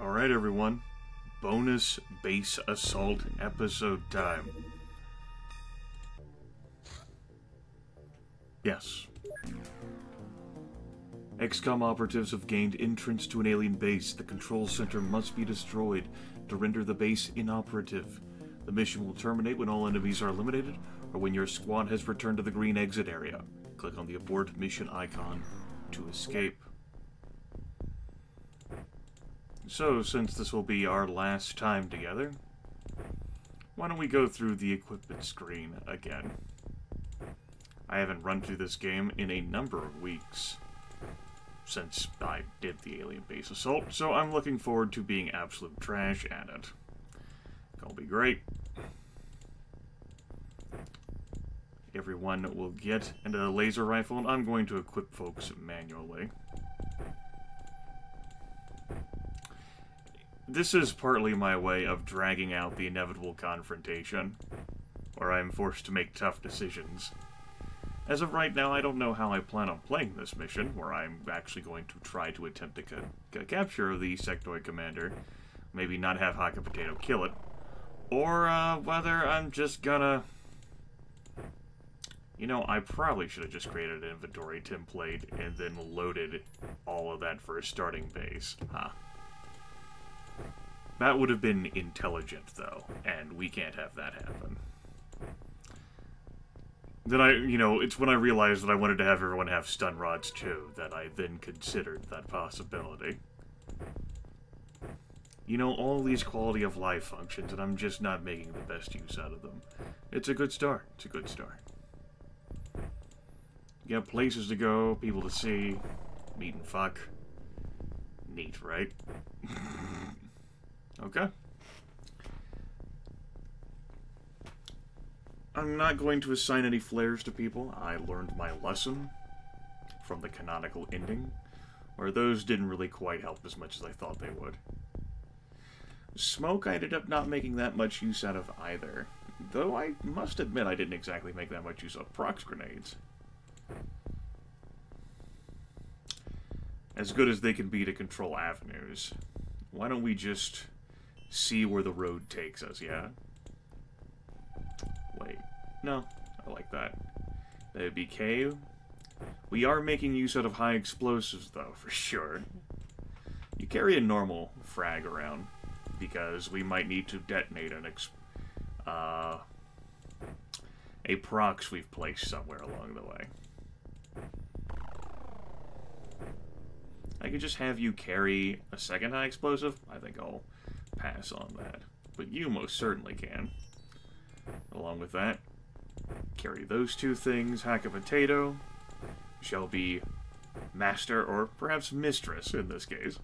Alright everyone, bonus base assault episode time. Yes. XCOM operatives have gained entrance to an alien base. The control center must be destroyed to render the base inoperative. The mission will terminate when all enemies are eliminated, or when your squad has returned to the green exit area. Click on the abort mission icon to escape. So, since this will be our last time together, why don't we go through the equipment screen again? I haven't run through this game in a number of weeks since I did the alien base assault, so I'm looking forward to being absolute trash at it. It'll be great. Everyone will get into a laser rifle, and I'm going to equip folks manually. This is partly my way of dragging out the inevitable confrontation, where I am forced to make tough decisions. As of right now, I don't know how I plan on playing this mission, where I'm actually going to try to attempt to capture the sectoid commander, maybe not have Haka Potato kill it, or whether I'm just gonna... You know, I probably should have just created an inventory template and then loaded all of that for a starting base. Huh. That would have been intelligent, though, and we can't have that happen. Then it's when I realized that I wanted to have everyone have stun rods, too, that I then considered that possibility. You know, all these quality of life functions, and I'm just not making the best use out of them. It's a good start. It's a good start. You have places to go, people to see, meet and fuck. Neat, right? Okay. I'm not going to assign any flares to people. I learned my lesson from the canonical ending, where those didn't really quite help as much as I thought they would. Smoke I ended up not making that much use out of either, though I must admit I didn't exactly make that much use of prox grenades. As good as they can be to control avenues, why don't we just see where the road takes us, yeah? Wait. No, I like that. That would be K. We are making use out of high explosives, though, for sure. You carry a normal frag around, because we might need to detonate a prox we've placed somewhere along the way. I could just have you carry a second high explosive. I think I'll pass on that. But you most certainly can. Along with that, carry those two things. Haka Potato shall be master, or perhaps mistress in this case.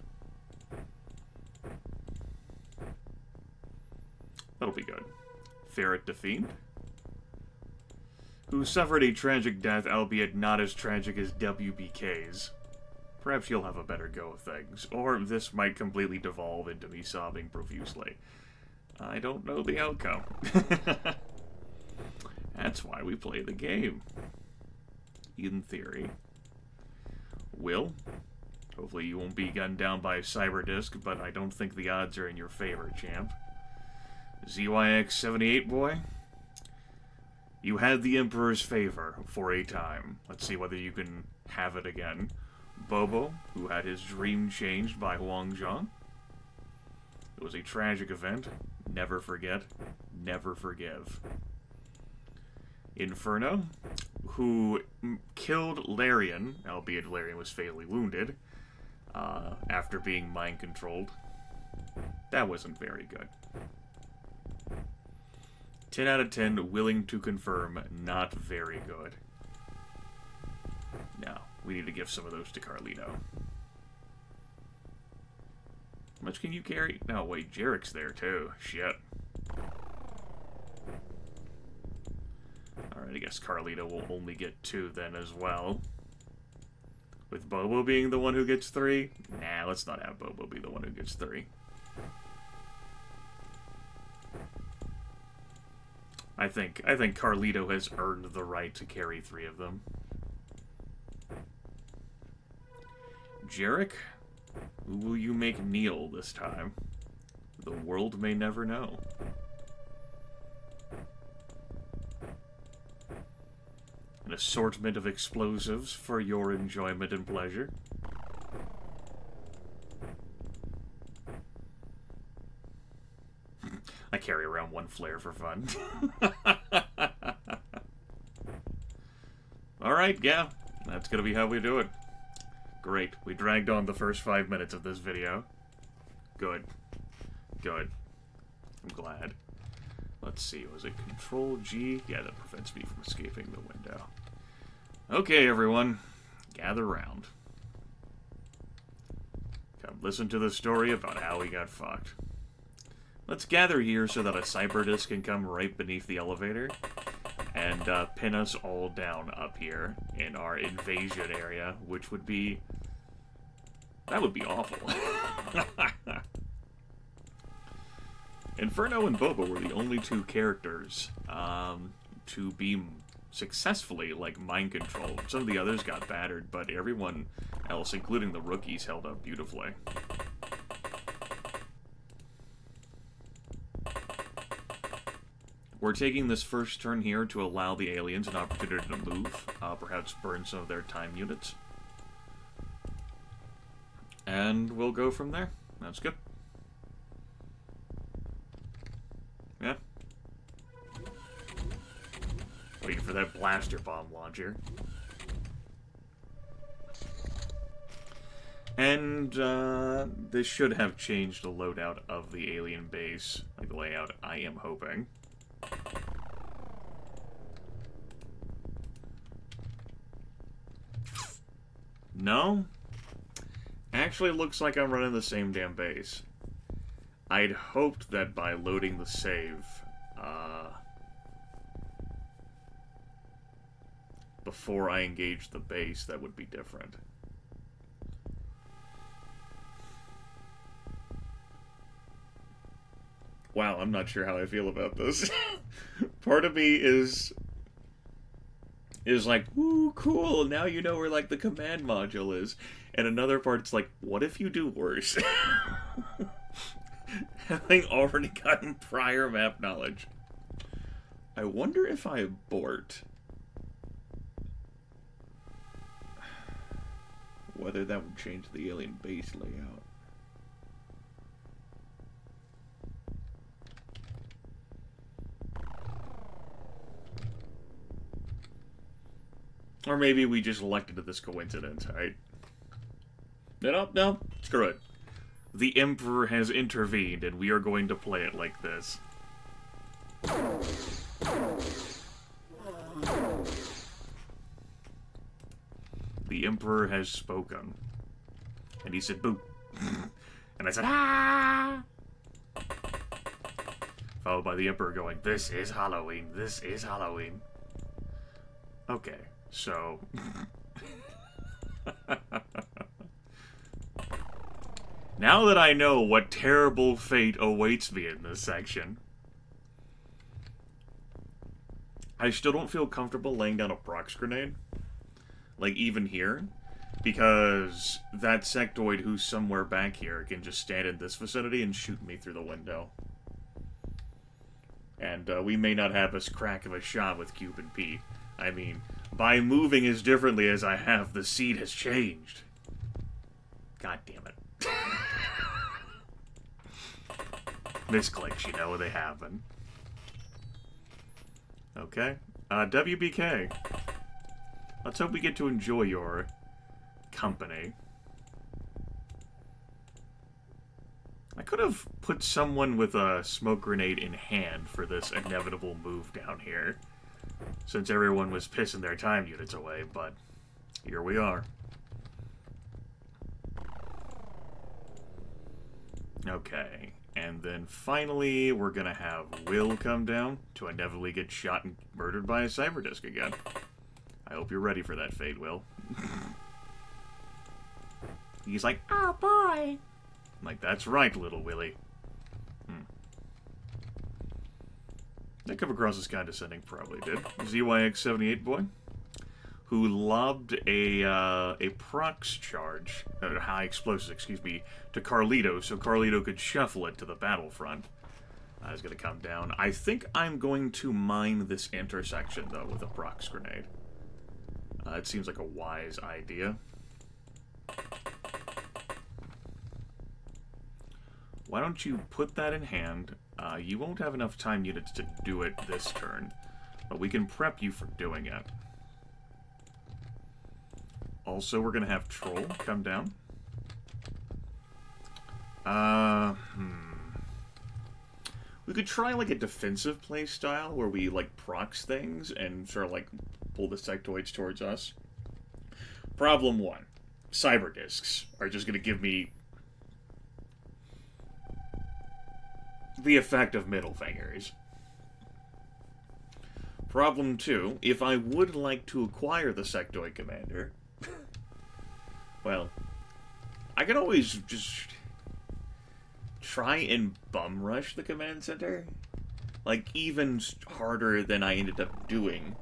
That'll be good. Ferret the Fiend, who suffered a tragic death, albeit not as tragic as WBK's. Perhaps you'll have a better go of things, or this might completely devolve into me sobbing profusely. I don't know the outcome. That's why we play the game. In theory. Will, hopefully you won't be gunned down by Cyberdisk, but I don't think the odds are in your favor, champ. ZYX78 boy, you had the Emperor's favor for a time. Let's see whether you can have it again. Bobo, who had his dream changed by Huang Zhang. It was a tragic event. Never forget, never forgive. Inferno, who killed Larian, albeit Larian was fatally wounded, after being mind-controlled. That wasn't very good. 10 out of 10, willing to confirm, not very good. Now, we need to give some of those to Carlito. How much can you carry? No, wait, Jarek's there too. Shit. Alright, I guess Carlito will only get 2 then as well. With Bobo being the one who gets 3? Nah, let's not have Bobo be the one who gets 3. I think Carlito has earned the right to carry 3 of them. Jarek, who will you make kneel this time? The world may never know. An assortment of explosives for your enjoyment and pleasure. I carry around one flare for fun. Alright, yeah. That's gonna be how we do it. Great. We dragged on the first 5 minutes of this video. Good. Good. I'm glad. Let's see, was it Control G? Yeah, that prevents me from escaping the window. Okay, everyone. Gather round. Come listen to the story about how we got fucked. Let's gather here so that a cyberdisc can come right beneath the elevator and pin us all down up here in our invasion area, which would be... that would be awful. Inferno and Boba were the only two characters to be successfully, like, mind controlled. Some of the others got battered, but everyone else, including the rookies, held up beautifully. We're taking this first turn here to allow the aliens an opportunity to move, perhaps burn some of their time units. And we'll go from there. That's good. Yeah. Waiting for that blaster bomb launcher. And, this should have changed the loadout of the alien base, like the layout, I am hoping. No? Actually, it looks like I'm running the same damn base. I'd hoped that by loading the save, before I engaged the base, that would be different. Wow, I'm not sure how I feel about this. Part of me is like, ooh, cool, now you know where, like, the command module is. And another part's like, what if you do worse? Having already gotten prior map knowledge. I wonder if I abort, whether that would change the alien base layout. Or maybe we just elected this coincidence, right? No, screw it. The Emperor has intervened, and we are going to play it like this. The Emperor has spoken. And he said, boo. And I said, ah! Followed by the Emperor going, this is Halloween, this is Halloween. Okay, so... Now that I know what terrible fate awaits me in this section, I still don't feel comfortable laying down a prox grenade. Like, even here. Because that sectoid who's somewhere back here can just stand in this vicinity and shoot me through the window. And we may not have as crack of a shot with Cube and Pete. I mean, by moving as differently as I have, the seed has changed. God damn it. Misclicks, you know, they happen. Okay. WBK. Let's hope we get to enjoy your company. I could have put someone with a smoke grenade in hand for this inevitable move down here, since everyone was pissing their time units away, but here we are. Okay, and then finally we're gonna have Will come down to inevitably get shot and murdered by a cyberdisc again. I hope you're ready for that fate, Will. He's like, oh boy! I'm like, that's right, little Willy. Did I come across as condescending? Probably did. ZYX78 boy. who lobbed a prox charge, high explosives, excuse me, to Carlito, so Carlito could shuffle it to the battlefront. It's going to come down. I think I'm going to mine this intersection, though, with a prox grenade. It seems like a wise idea. Why don't you put that in hand? You won't have enough time units to do it this turn, but we can prep you for doing it. Also, we're going to have Troll come down. We could try, like, a defensive play style where we, like, prox things and sort of, like, pull the sectoids towards us. Problem one. Cyber discs are just going to give me the effect of middle fingers. Problem two. If I would like to acquire the sectoid commander, well, I can always just try and bum rush the command center. Like, even harder than I ended up doing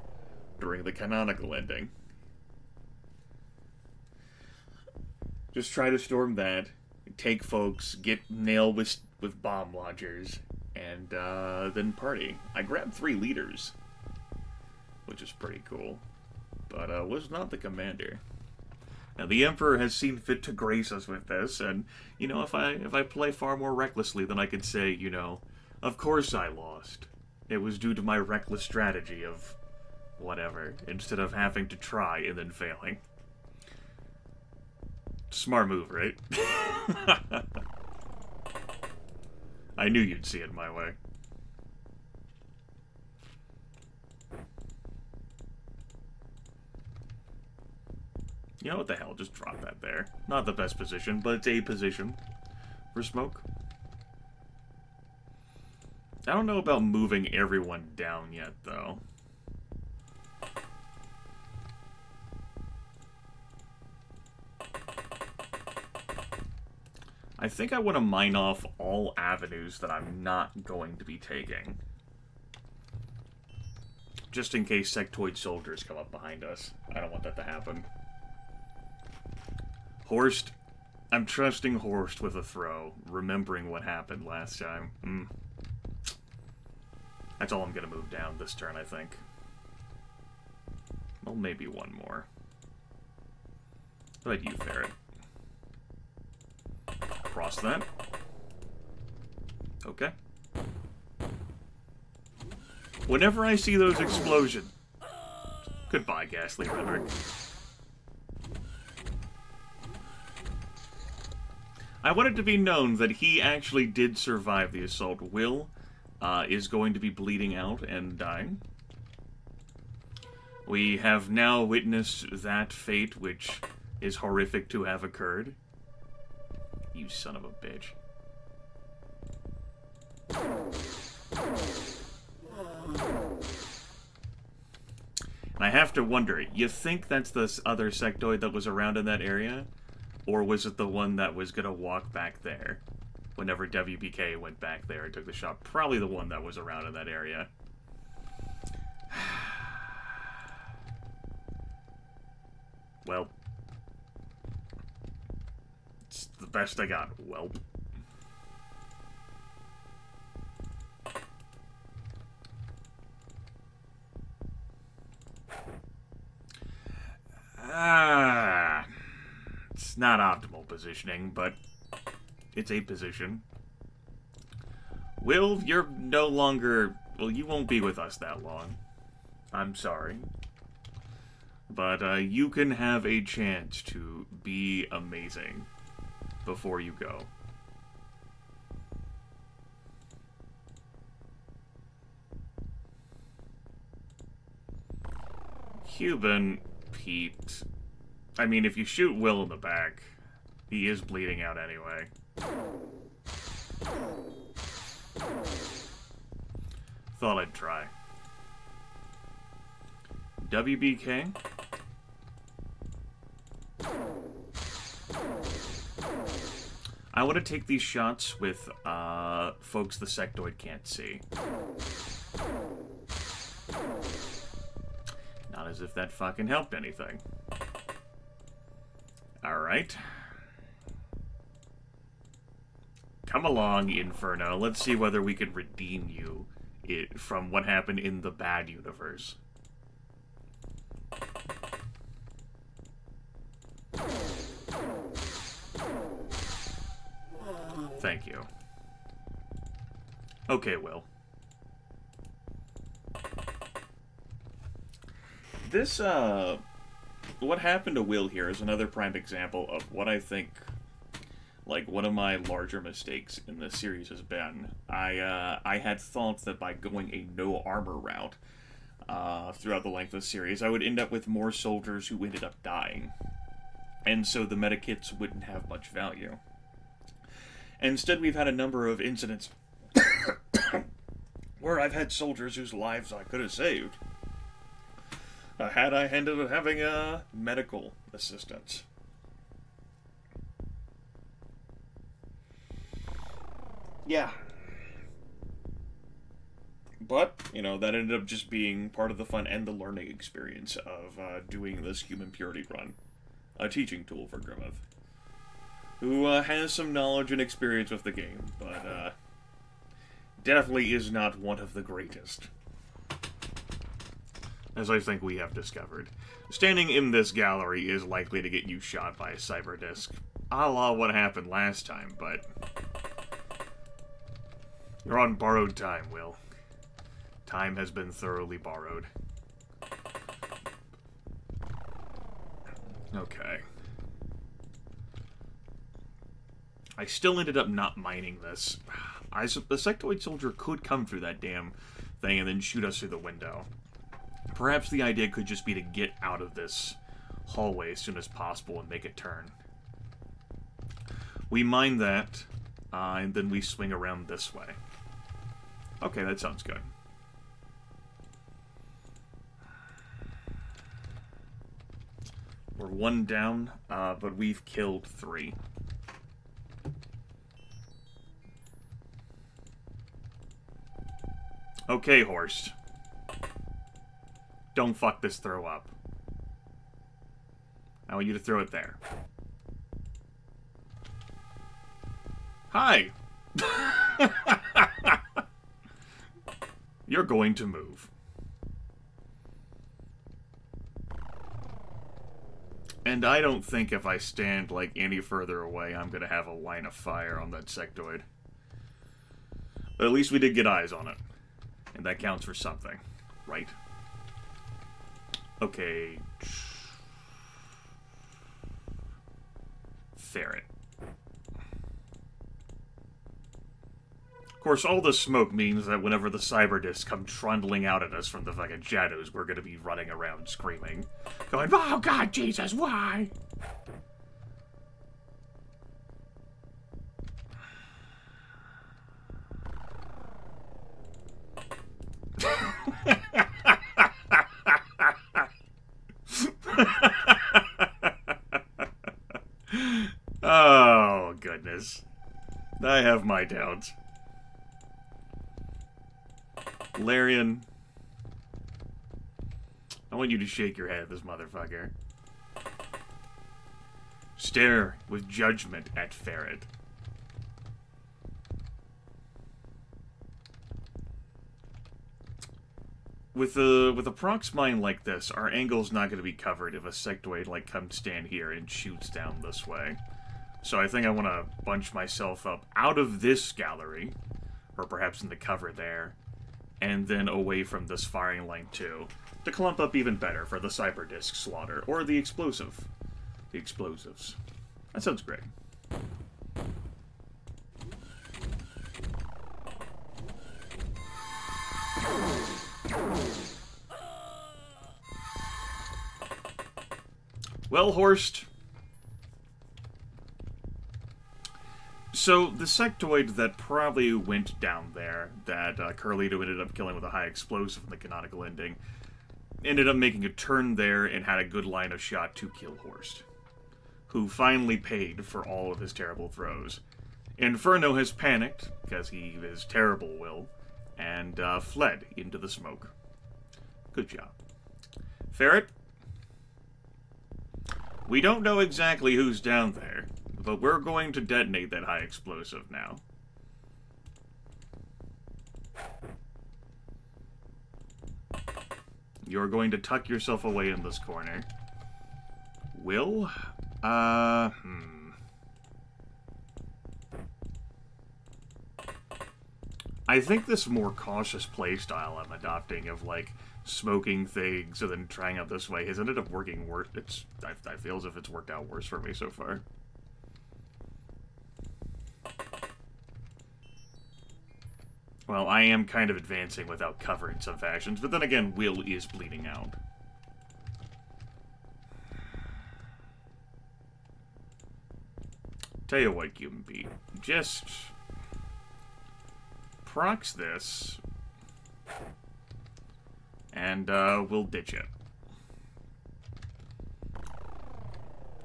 during the canonical ending. Just try to storm that, take folks, get nailed with bomb launchers, and then party. I grabbed 3 leaders, which is pretty cool, but was not the commander. Now, the Emperor has seen fit to grace us with this, and, you know, if I play far more recklessly, then I could say, you know, of course I lost. It was due to my reckless strategy of whatever, instead of having to try and then failing. Smart move, right? I knew you'd see it my way. You know what the hell, just drop that there. Not the best position, but it's a position for smoke. I don't know about moving everyone down yet, though. I think I want to mine off all avenues that I'm not going to be taking. Just in case sectoid soldiers come up behind us. I don't want that to happen. Horst, I'm trusting Horst with a throw, remembering what happened last time. That's all I'm going to move down this turn, I think. Well, maybe one more. How about you, Ferret? Cross that. Okay. Whenever I see those explosions... Goodbye, Ghastly Rhetoric. I want it to be known that he actually did survive the assault. Will is going to be bleeding out and dying. We have now witnessed that fate, which is horrific to have occurred. You son of a bitch. And I have to wonder, you think that's the other sectoid that was around in that area? Or was it the one that was going to walk back there whenever WBK went back there and took the shot? Probably the one that was around in that area. Well, it's the best I got, whelp. It's not optimal positioning, but it's a position. Will, you're no longer... Well, you won't be with us that long. I'm sorry. But you can have a chance to be amazing before you go. Cuban, Pete... I mean, if you shoot Will in the back, he is bleeding out anyway. Thought I'd try. WBK. I want to take these shots with folks the sectoid can't see. Not Not as if that fucking helped anything. Alright. Come along, Inferno. Let's see whether we can redeem you from what happened in the bad universe. Thank you. Okay, Will. This, what happened to Will here is another prime example of what I think, like, one of my larger mistakes in this series has been. I had thought that by going a no-armor route throughout the length of the series, I would end up with more soldiers who ended up dying. And so the medikits wouldn't have much value. Instead, we've had a number of incidents where I've had soldiers whose lives I could have saved had I ended up having medical assistance. Yeah. But, you know, that ended up just being part of the fun and the learning experience of doing this human purity run. A teaching tool for Grimith, who has some knowledge and experience with the game, but definitely is not one of the greatest. As I think we have discovered. Standing in this gallery is likely to get you shot by a cyber disc, a la what happened last time, but you're on borrowed time, Will. Time has been thoroughly borrowed. Okay. I still ended up not mining this. The sectoid soldier could come through that damn thing and then shoot us through the window. Perhaps the idea could just be to get out of this hallway as soon as possible and make a turn. We mine that, and then we swing around this way. Okay, that sounds good. We're one down, but we've killed 3. Okay, Horst. Don't fuck this throw up. I want you to throw it there. Hi! You're going to move. And I don't think if I stand, like, any further away, I'm gonna have a line of fire on that sectoid. But at least we did get eyes on it. And that counts for something, right? Okay. Ferret. Of course, all this smoke means that whenever the cyber discs come trundling out at us from the fucking shadows, we're gonna be running around screaming. Going, oh God, Jesus, why? Oh, goodness. I have my doubts. Larian. I want you to shake your head at this motherfucker. Stare with judgment at Ferret. With a prox mine like this, our angle's not going to be covered if a sectoid like comes stand here and shoots down this way. So I think I want to bunch myself up out of this gallery, or perhaps in the cover there, and then away from this firing line too, to clump up even better for the cyber disc slaughter, or the explosive. The explosives. That sounds great. Well, Horst. So, the sectoid that probably went down there, that Carlito ended up killing with a high explosive in the canonical ending, ended up making a turn there and had a good line of shot to kill Horst, who finally paid for all of his terrible throws. Inferno has panicked, because he is terrible, Will, and fled into the smoke. Good job. Ferret? We don't know exactly who's down there, but we're going to detonate that high explosive now. You're going to tuck yourself away in this corner. Will? I think this more cautious playstyle I'm adopting of, like, smoking things and then trying out this way has ended up working worse. I feel as if it's worked out worse for me so far. Well, I am kind of advancing without cover in some fashions, but then again, Will is bleeding out. Tell you what, Human Beat. Just procs this, and we'll ditch it.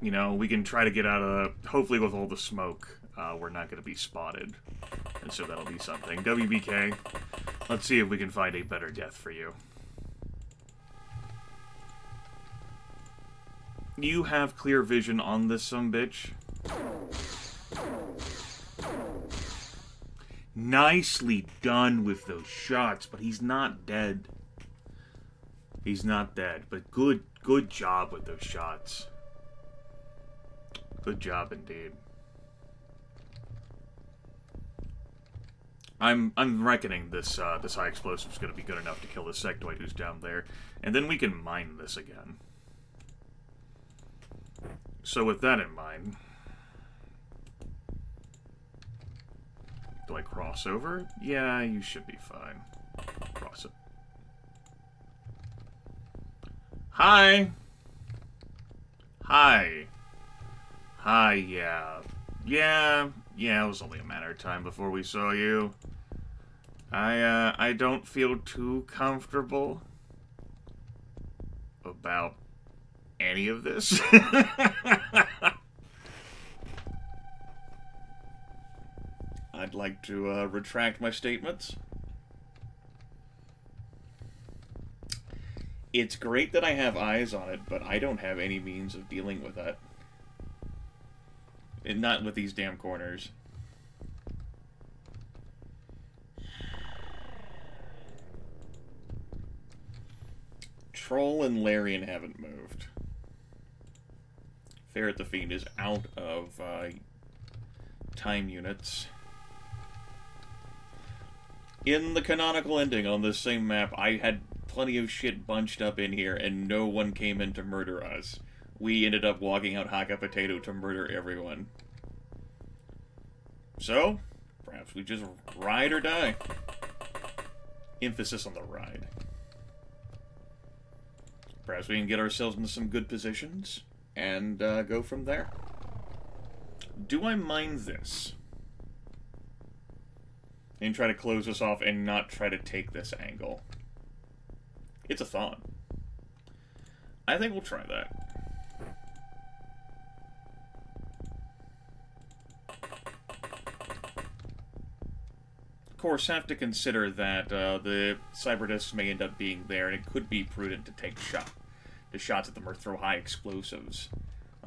You know, we can try to get out of... Hopefully with all the smoke, we're not going to be spotted. And so that'll be something. WBK, let's see if we can find a better death for you. You have clear vision on this sumbitch. Nicely done with those shots, but he's not dead. He's not dead, but good job with those shots. Good job indeed. I'm reckoning this this high explosive is going to be good enough to kill the sectoid who's down there, and then we can mine this again. So with that in mind, do I cross over? Yeah, you should be fine. Cross it. Hi! Hi! Hi, yeah. Yeah, it was only a matter of time before we saw you. I don't feel too comfortable about any of this. I'd like to retract my statements. It's great that I have eyes on it, but I don't have any means of dealing with that. And not with these damn corners. Troll and Larian haven't moved. Ferret the Fiend is out of time units. In the canonical ending on this same map, I had plenty of shit bunched up in here, and no one came in to murder us. We ended up walking out Haka Potato to murder everyone. So, perhaps we just ride or die. Emphasis on the ride. Perhaps we can get ourselves into some good positions and go from there. Do I mind this? And try to close this off and not try to take this angle? It's a thought. I think we'll try that. Of course, have to consider that the cyber discs may end up being there, and it could be prudent to take shots at them or throw high explosives.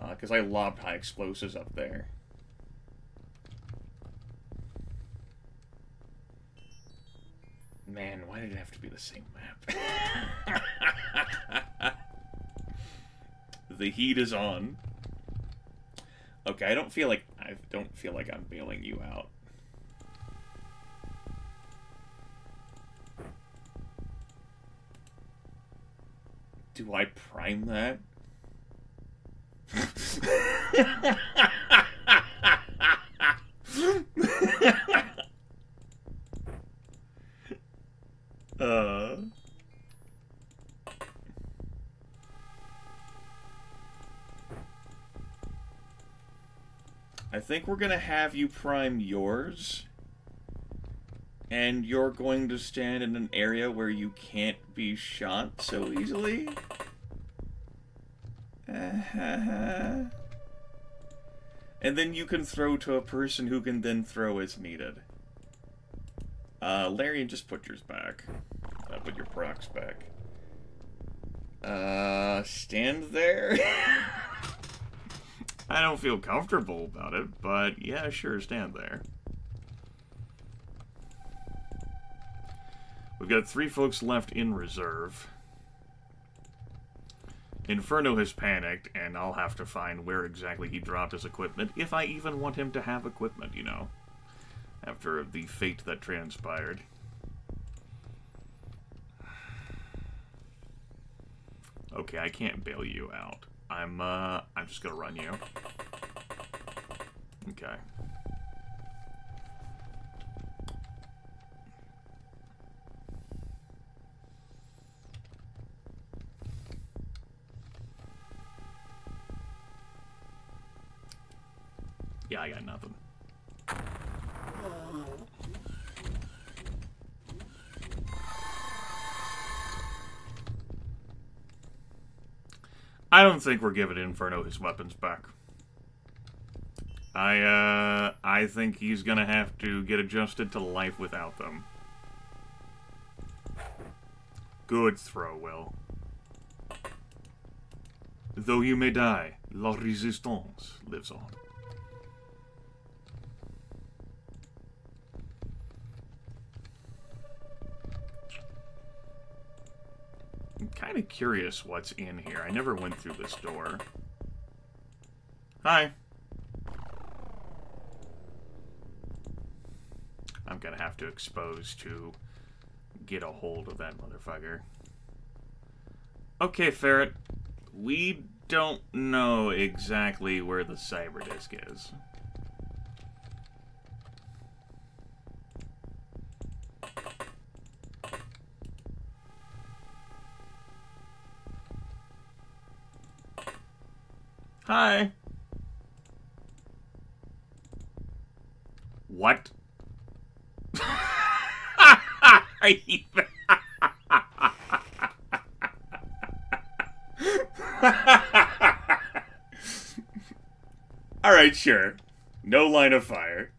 Because I lobbed high explosives up there. Man, why did it have to be the same map? The heat is on. Okay, I don't feel like I'm bailing you out. Do I prime that? I think we're gonna have you prime yours, and you're going to stand in an area where you can't be shot so easily. And then you can throw to a person who can then throw as needed. Larian, just put yours back. Put your procs back. Stand there? I don't feel comfortable about it, but yeah, sure, stand there. We've got 3 folks left in reserve. Inferno has panicked, and I'll have to find where exactly he dropped his equipment, if I even want him to have equipment, you know, after the fate that transpired. Okay, I can't bail you out. I'm just gonna run you. Okay. Yeah, I got nothing. I don't think we're giving Inferno his weapons back. I think he's gonna have to get adjusted to life without them. Good throw, Will. Though you may die, la résistance lives on. I'm kind of curious what's in here. I never went through this door. Hi. I'm gonna have to expose to get a hold of that motherfucker. Okay, Ferret. We don't know exactly where the cyber disk is. Hi. What? Alright, sure. No line of fire.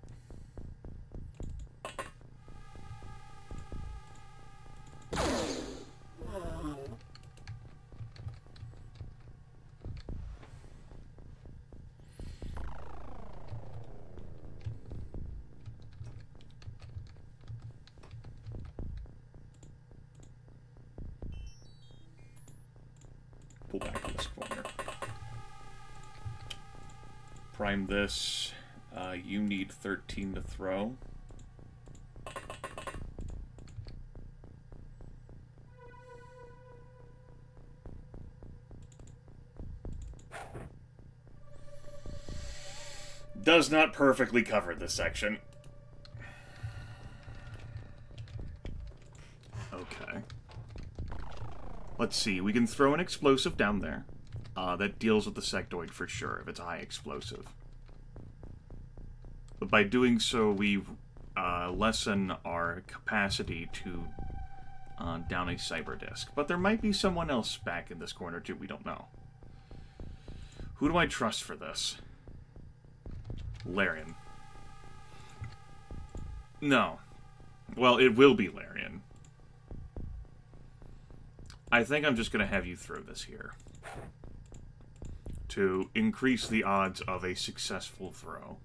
Pull back to this corner. Prime this. You need 13 to throw. Does not perfectly cover this section. Okay. Let's see, we can throw an explosive down there. That deals with the sectoid for sure, if it's a high explosive. But by doing so, we lessen our capacity to down a cyber disk. But there might be someone else back in this corner too, we don't know. Who do I trust for this? Larian. No. Well, it will be Larian. I think I'm just going to have you throw this here. To increase the odds of a successful throw.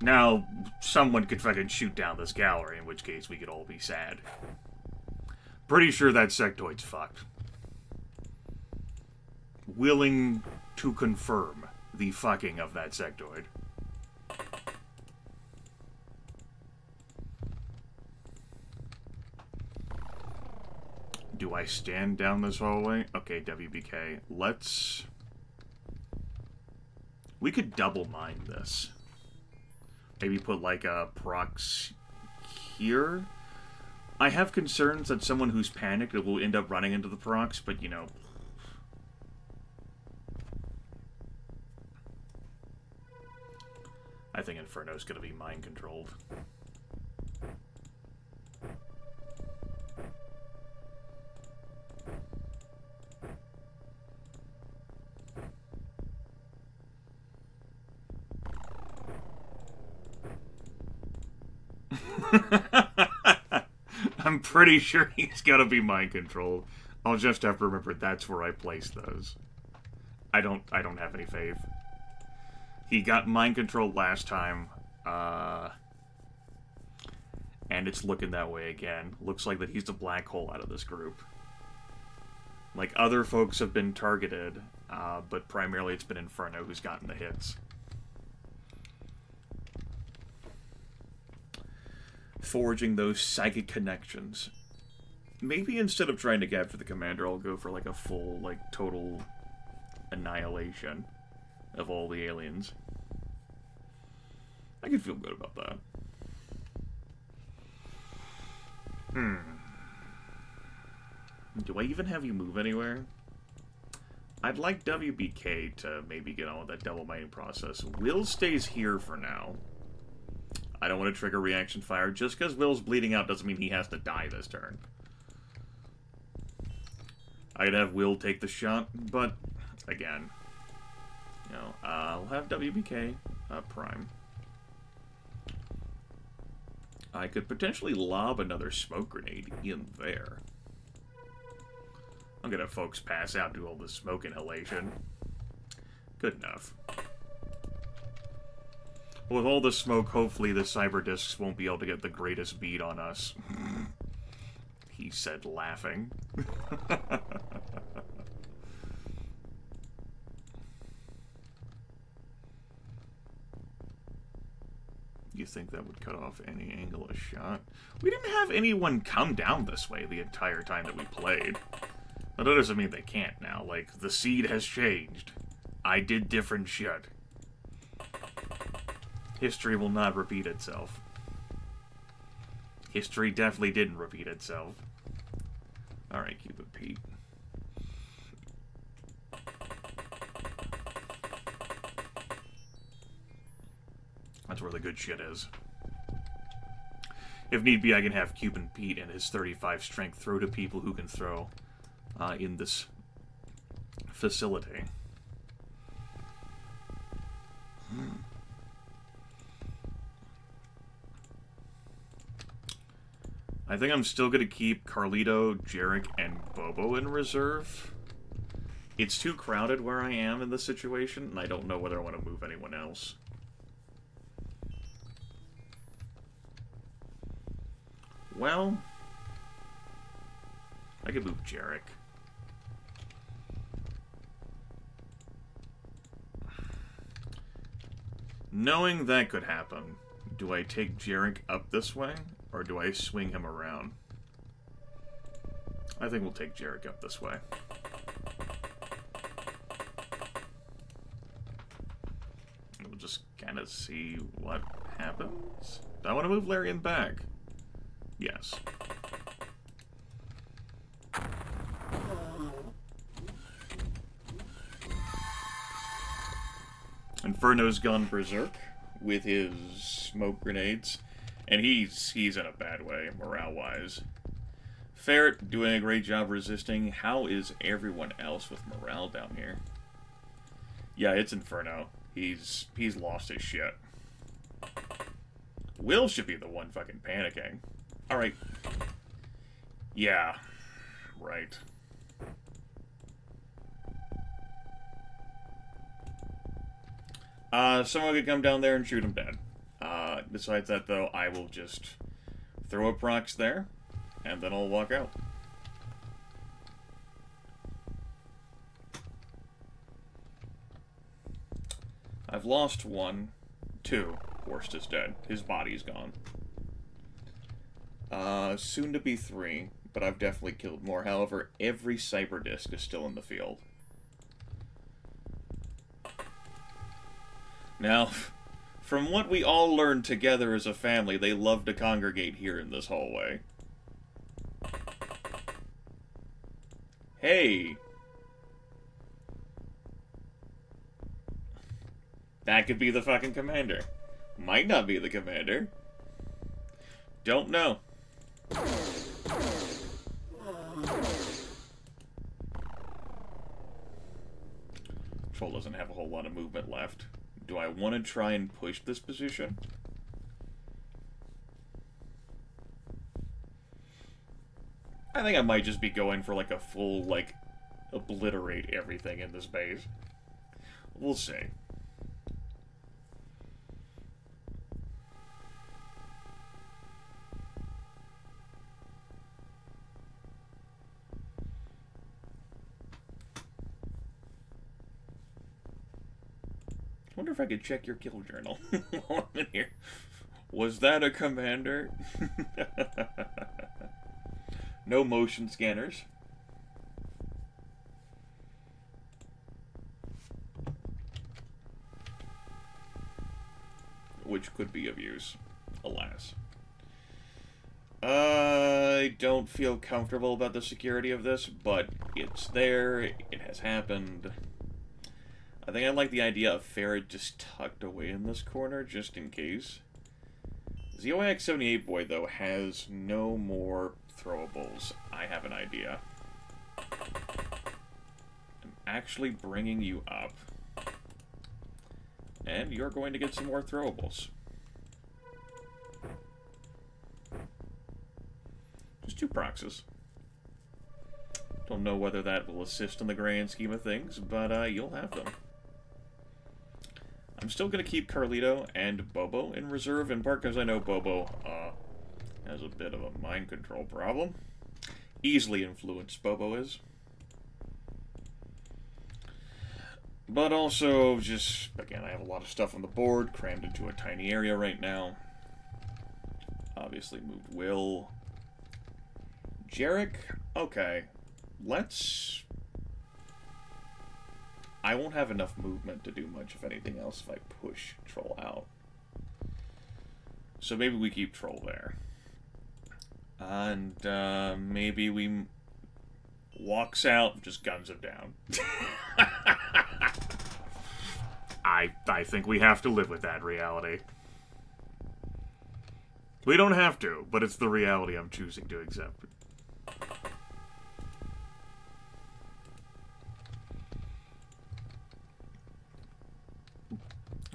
Now, someone could fucking shoot down this gallery, in which case we could all be sad. Pretty sure that sectoid's fucked. Willing to confirm the fucking of that sectoid. Do I stand down this hallway? Okay, WBK. Let's... We could double mine this. Maybe put like a prox here? I have concerns that someone who's panicked will end up running into the prox, but you know... I think Inferno's gonna be mind-controlled. I'm pretty sure he's gonna be mind-controlled. I'll just have to remember that's where I place those. I don't have any faith. He got mind control last time, and it's looking that way again. Looks like that he's the black hole out of this group. Like, other folks have been targeted, but primarily it's been Inferno who's gotten the hits. Forging those psychic connections. Maybe instead of trying to capture the commander, I'll go for, like, a full, like, total annihilation of all the aliens. I can feel good about that. Do I even have you move anywhere? I'd like WBK to maybe get on with that double mining process. Will stays here for now. I don't want to trigger reaction fire. Just because Will's bleeding out doesn't mean he has to die this turn. I'd have Will take the shot, but again, you know, I'll have WBK prime. I could potentially lob another smoke grenade in there. I'm gonna folks pass out to all this smoke inhalation. Good enough. With all the smoke, hopefully the cyber discs won't be able to get the greatest beat on us. He said, laughing. You think that would cut off any angle of shot? We didn't have anyone come down this way the entire time that we played. But that doesn't mean they can't now. Like, the seed has changed. I did different shit. History will not repeat itself. History definitely didn't repeat itself. Alright, Cupid Pete. That's where the good shit is. If need be, I can have Cupid Pete and his 35 strength throw to people who can throw in this facility. I think I'm still going to keep Carlito, Jarek, and Bobo in reserve. It's too crowded where I am in this situation, and I don't know whether I want to move anyone else. Well, I could move Jarek. Knowing that could happen, do I take Jarek up this way, or do I swing him around? I think we'll take Jarek up this way. We'll just kind of see what happens. Do I want to move Larian back? Yes. Inferno's gone berserk with his smoke grenades, and he's in a bad way, morale-wise. Ferret doing a great job resisting. How is everyone else with morale down here? Yeah, it's Inferno. He's lost his shit. Will should be the one fucking panicking. Alright. Yeah. Right. Someone could come down there and shoot him dead. Besides that, though, I will just throw up rocks there, and then I'll walk out. I've lost one. Two. Horst is dead. His body's gone. Soon to be 3, but I've definitely killed more. However, every cyber disc is still in the field. Now, from what we all learned together as a family, they love to congregate here in this hallway. Hey! That could be the fucking commander. Might not be the commander. Don't know. Troll doesn't have a whole lot of movement left. Do I want to try and push this position? I think I might just be going for, like, a full, like, obliterate everything in this base. We'll see. I wonder if I could check your kill journal while I'm in here. Was that a commander? No motion scanners. Which could be of use, alas. I don't feel comfortable about the security of this, but it's there, it has happened. I think I like the idea of Ferret just tucked away in this corner, just in case. ZOIX78 boy, though, has no more throwables. I have an idea. I'm actually bringing you up. And you're going to get some more throwables. Just 2 proxies. Don't know whether that will assist in the grand scheme of things, but you'll have them. I'm still going to keep Carlito and Bobo in reserve, in part because I know Bobo has a bit of a mind control problem. Easily influenced, Bobo is. But also, just, again, I have a lot of stuff on the board, crammed into a tiny area right now. Obviously moved Will. Jarek? Okay. Let's... I won't have enough movement to do much, if anything else, if I push Troll out. So maybe we keep Troll there. And maybe we walks out, just guns him down. I think we have to live with that reality. We don't have to, but it's the reality I'm choosing to accept.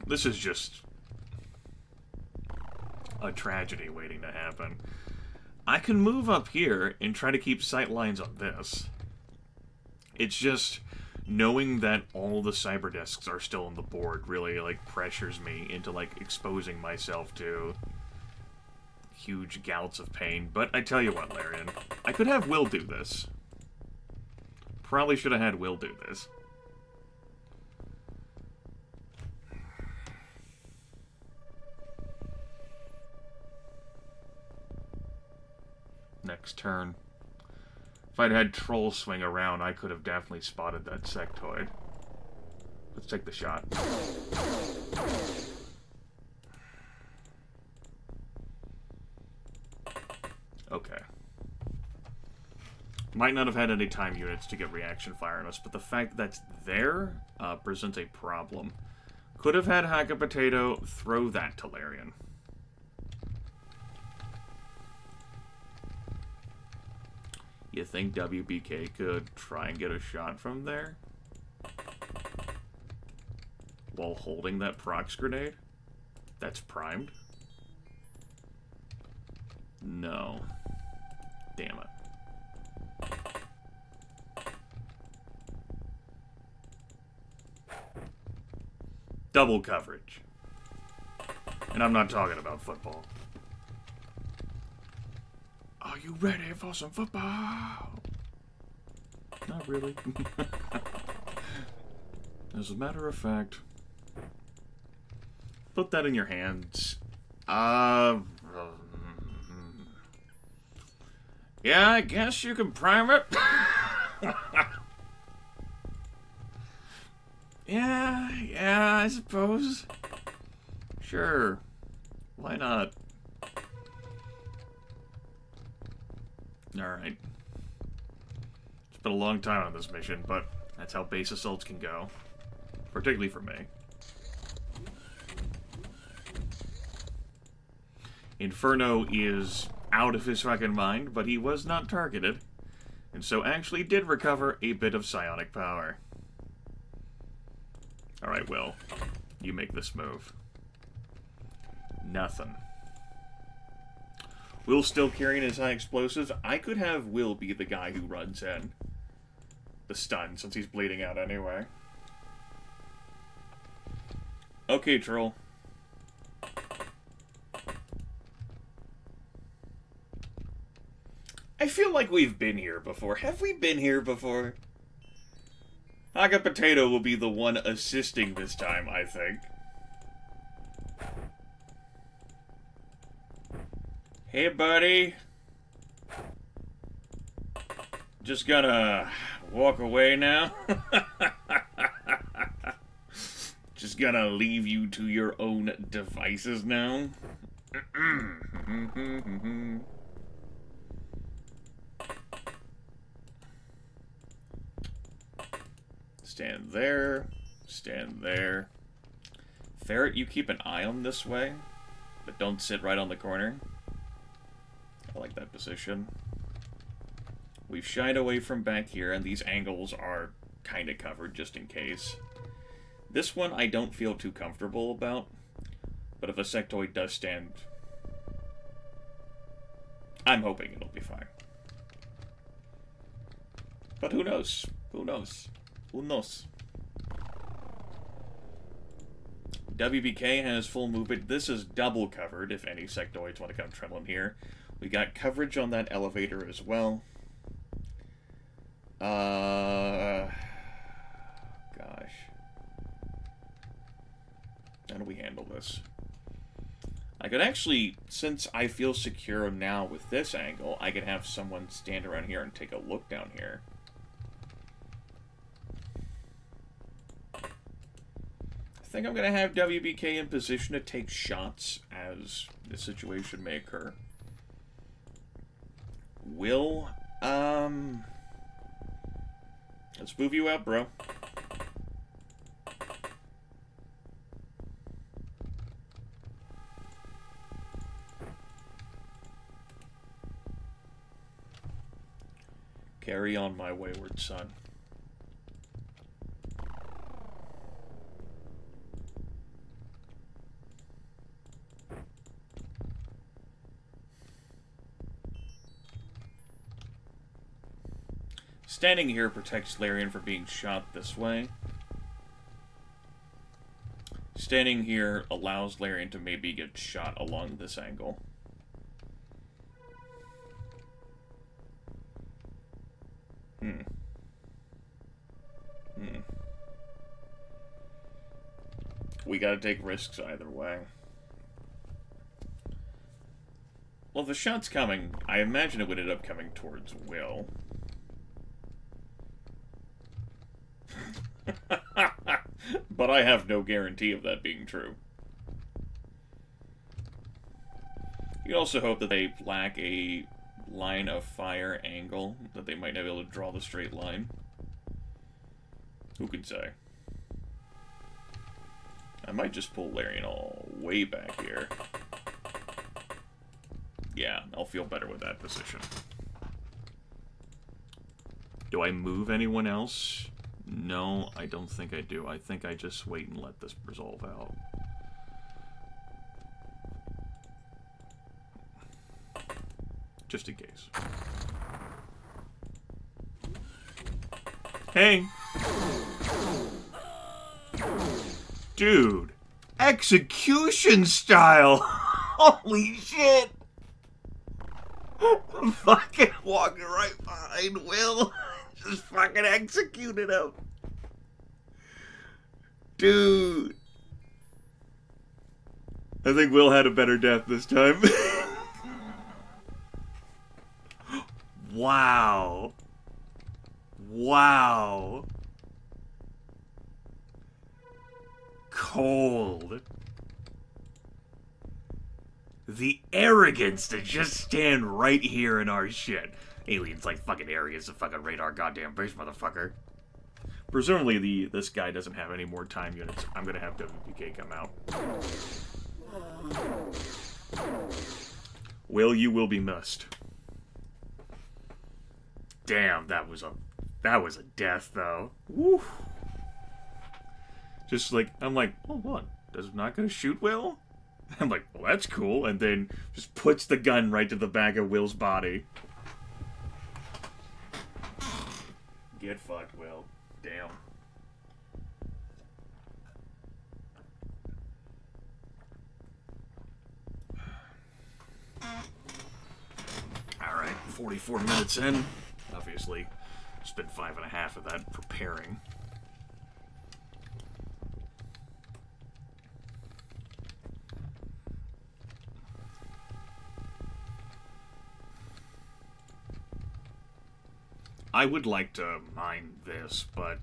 This is just a tragedy waiting to happen. I can move up here and try to keep sight lines on this. It's just knowing that all the cyber disks are still on the board really, like, pressures me into, like, exposing myself to huge gouts of pain. But I tell you what, Larian, I could have Will do this. Probably should have had Will do this. Next turn. If I'd had Troll swing around, I could have definitely spotted that sectoid. Let's take the shot. Okay. Might not have had any time units to get reaction fire on us, but the fact that's there presents a problem. Could have had Hack a Potato, throw that to Larian. You think WBK could try and get a shot from there? While holding that prox grenade? That's primed? No. Damn it. Double coverage. And I'm not talking about football. Are you ready for some football? Not really. As a matter of fact, put that in your hands. Yeah, I guess you can prime it. Yeah, I suppose. Sure. Why not? Alright. It's been a long time on this mission, but that's how base assaults can go. Particularly for me. Inferno is out of his fucking mind, but he was not targeted, and so actually did recover a bit of psionic power. Alright, Will. You make this move. Nothing. Will still carrying his high explosives. I could have Will be the guy who runs in the stun, since he's bleeding out anyway. Okay, troll. I feel like we've been here before. Have we been here before? Haga Potato will be the one assisting this time, I think. Hey, buddy. Just gonna walk away now. Just gonna leave you to your own devices now. Stand there. Stand there. Ferret, you keep an eye on this way, but don't sit right on the corner. I like that position. We've shied away from back here, and these angles are kind of covered just in case. This one I don't feel too comfortable about, but if a sectoid does stand, I'm hoping it'll be fine. But who knows? Who knows? Who knows? WBK has full movement. This is double covered if any sectoids want to come trembling here. We got coverage on that elevator as well. Gosh. How do we handle this? I could actually, since I feel secure now with this angle, I could have someone stand around here and take a look down here. I think I'm going to have WBK in position to take shots as the situation may occur. Will, let's move you out, bro. Carry on, my wayward son. Standing here protects Larian from being shot this way. Standing here allows Larian to maybe get shot along this angle. We gotta take risks either way. Well, if the shot's coming, I imagine it would end up coming towards Will. But I have no guarantee of that being true. You also hope that they lack a line of fire angle, that they might not be able to draw the straight line. Who can say? I might just pull Larian all way back here. Yeah, I'll feel better with that position. Do I move anyone else? No, I don't think I do. I think I just wait and let this resolve out. Just in case. Hey! Dude! Execution style! Holy shit! Fucking walking right behind Will. Just fucking executed him. Dude. I think Will had a better death this time. Wow. Wow. Cold. The arrogance to just stand right here in our shit. Aliens like fucking arrogance to fucking raid our goddamn base, motherfucker. Presumably this guy doesn't have any more time units. I'm gonna have WPK come out. Will, you will be missed. Damn, that was a death though. Woo. Just like I'm like, hold on, does not gonna shoot Will? I'm like, well, that's cool, and then just puts the gun right to the back of Will's body. Get fucked, Will. Damn. Alright, 44 minutes in. Obviously, spent 5.5 of that preparing. I would like to mine this, but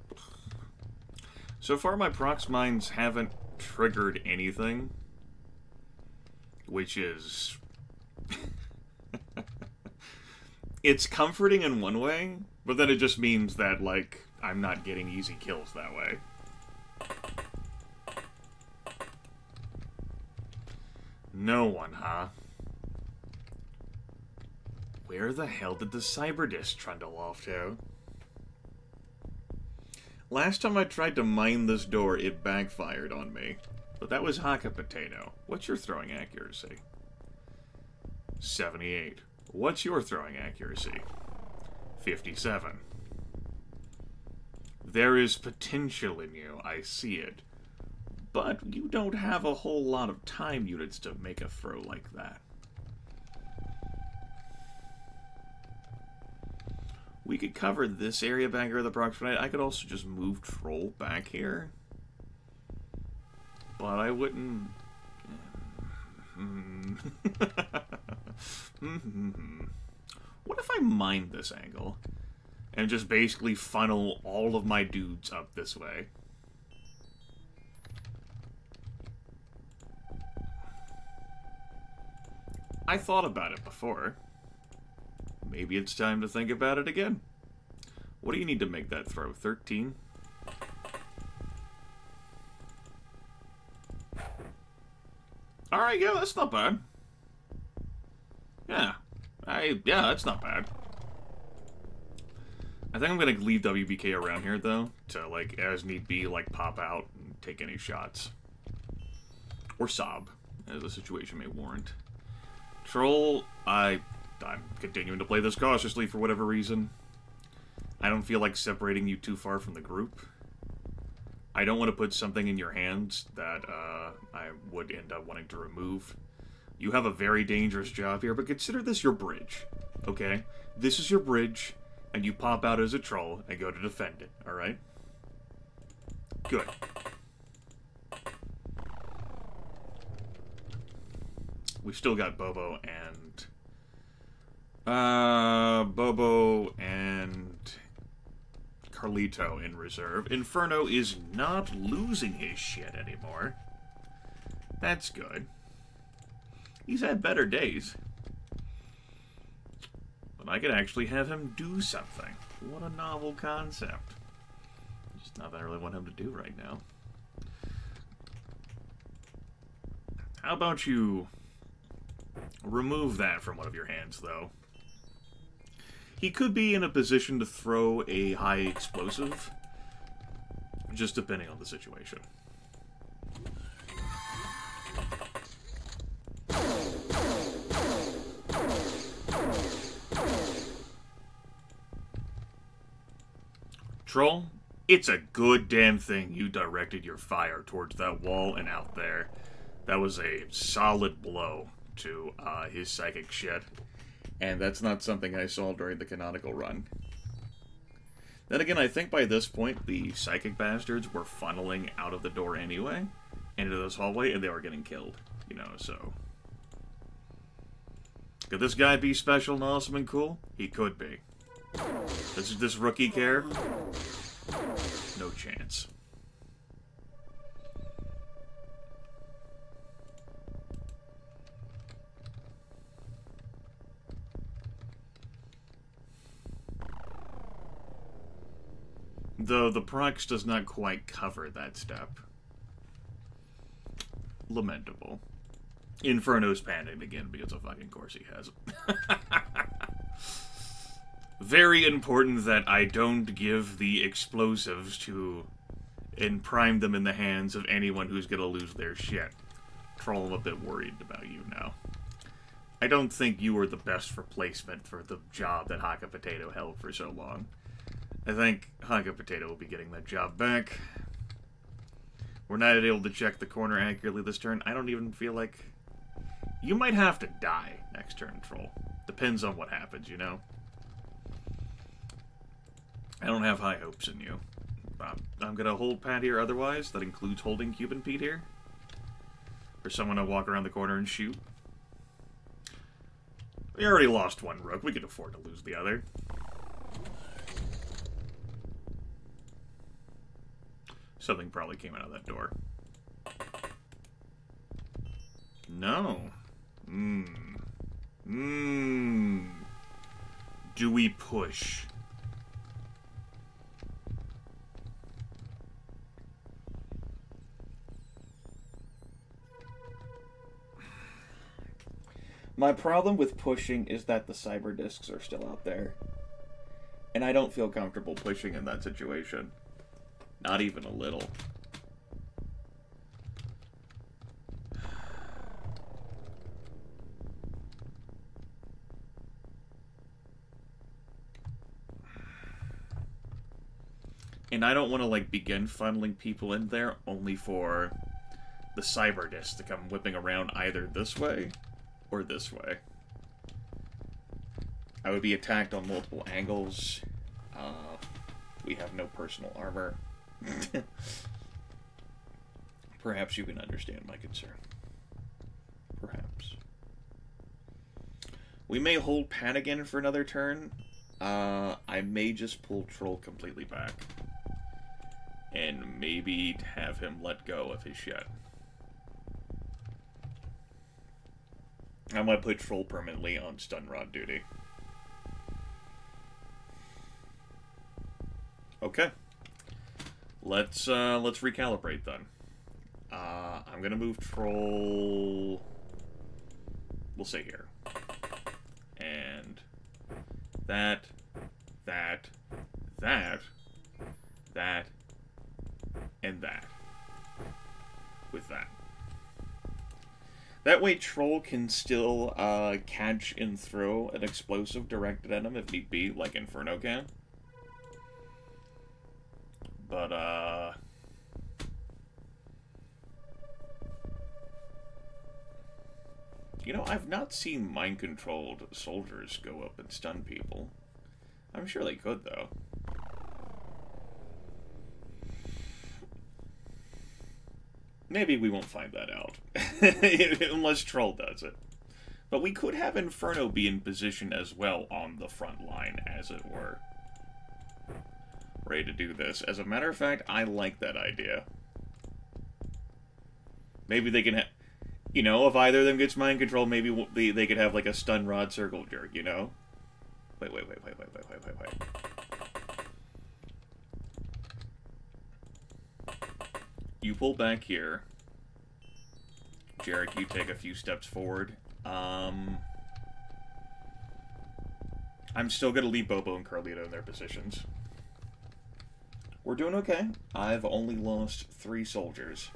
so far my prox mines haven't triggered anything, which is it's comforting in one way, but then it just means that, like, I'm not getting easy kills that way. No one, huh? Where the hell did the Cyberdisc trundle off to? Last time I tried to mine this door, it backfired on me. But that was Haka Potato. What's your throwing accuracy? 78. What's your throwing accuracy? 57. There is potential in you, I see it. But you don't have a whole lot of time units to make a throw like that. We could cover this area back here with the Proximate. I could also just move Troll back here. But I wouldn't... What if I mine this angle? And just basically funnel all of my dudes up this way? I thought about it before. Maybe it's time to think about it again. What do you need to make that throw? 13? Alright, yeah, that's not bad. Yeah. Yeah, that's not bad. I think I'm gonna leave WBK around here, though, to, like, as need be, like, pop out and take any shots. Or sob, as the situation may warrant. Troll, I'm continuing to play this cautiously for whatever reason. I don't feel like separating you too far from the group. I don't want to put something in your hands that I would end up wanting to remove. You have a very dangerous job here, but consider this your bridge, okay? This is your bridge, and you pop out as a troll and go to defend it, alright? Good. We still got Bobo and Carlito in reserve. Inferno is not losing his shit anymore. That's good. He's had better days. But I could actually have him do something. What a novel concept. Just not that I really want him to do right now. How about you remove that from one of your hands, though? He could be in a position to throw a high explosive, just depending on the situation. Troll, it's a good damn thing you directed your fire towards that wall and out there. That was a solid blow to his psychic shit. And that's not something I saw during the canonical run. Then again, I think by this point, the psychic bastards were funneling out of the door anyway, into this hallway, and they were getting killed. You know, so... Could this guy be special and awesome and cool? He could be. Does this rookie care? No chance. Though the prox does not quite cover that step. Lamentable. Inferno's panicked again because of fucking course he has. Very important that I don't give the explosives to and prime them in the hands of anyone who's gonna lose their shit. Troll, I'm a bit worried about you now. I don't think you were the best replacement for the job that Haka Potato held for so long. I think Haka Potato will be getting that job back. We're not able to check the corner accurately this turn. I don't even feel like... You might have to die next turn, Troll. Depends on what happens, you know? I don't have high hopes in you. I'm gonna hold Pat here otherwise. That includes holding Cuban Pete here. For someone to walk around the corner and shoot. We already lost one rook. We can afford to lose the other. Something probably came out of that door. No. Do we push? My problem with pushing is that the cyber discs are still out there. And I don't feel comfortable pushing in that situation. Not even a little. And I don't want to, like, begin funneling people in there only for the cyber disc to come whipping around either this way or this way. I would be attacked on multiple angles. We have no personal armor. Perhaps you can understand my concern. Perhaps. We may hold Pat again for another turn. I may just pull Troll completely back. And maybe have him let go of his shit. I might put Troll permanently on stun rod duty. Okay. Let's recalibrate then. I'm gonna move Troll. We'll say here. And that, and that. With that. That way Troll can still catch and throw an explosive directed at him if need be, like Inferno can. But, you know, I've not seen mind-controlled soldiers go up and stun people. I'm sure they could, though. Maybe we won't find that out. Unless Troll does it. But we could have Inferno be in position as well on the front line, as it were. Ready to do this. As a matter of fact, I like that idea. Maybe they can have... You know, if either of them gets mind control, maybe they could have, like, a stun rod circle jerk, you know? Wait. You pull back here. Jarek, you take a few steps forward. I'm still gonna leave Bobo and Carlito in their positions. We're doing okay. I've only lost 3 soldiers.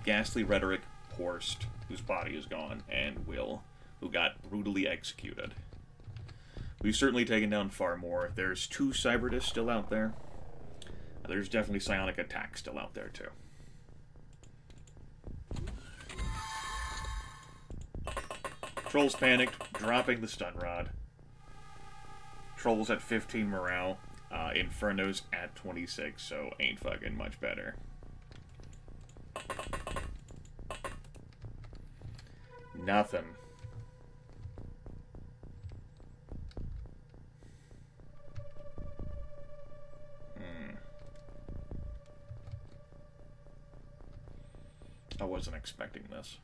Ghastly Rhetoric, Horst, whose body is gone, and Will, who got brutally executed. We've certainly taken down far more. There's 2 Cyberdiscs still out there. There's definitely Psionic Attack still out there, too. Troll's panicked, dropping the stun rod. Troll's at 15 morale. Inferno's at 26, so ain't fucking much better. Nothing. I wasn't expecting this.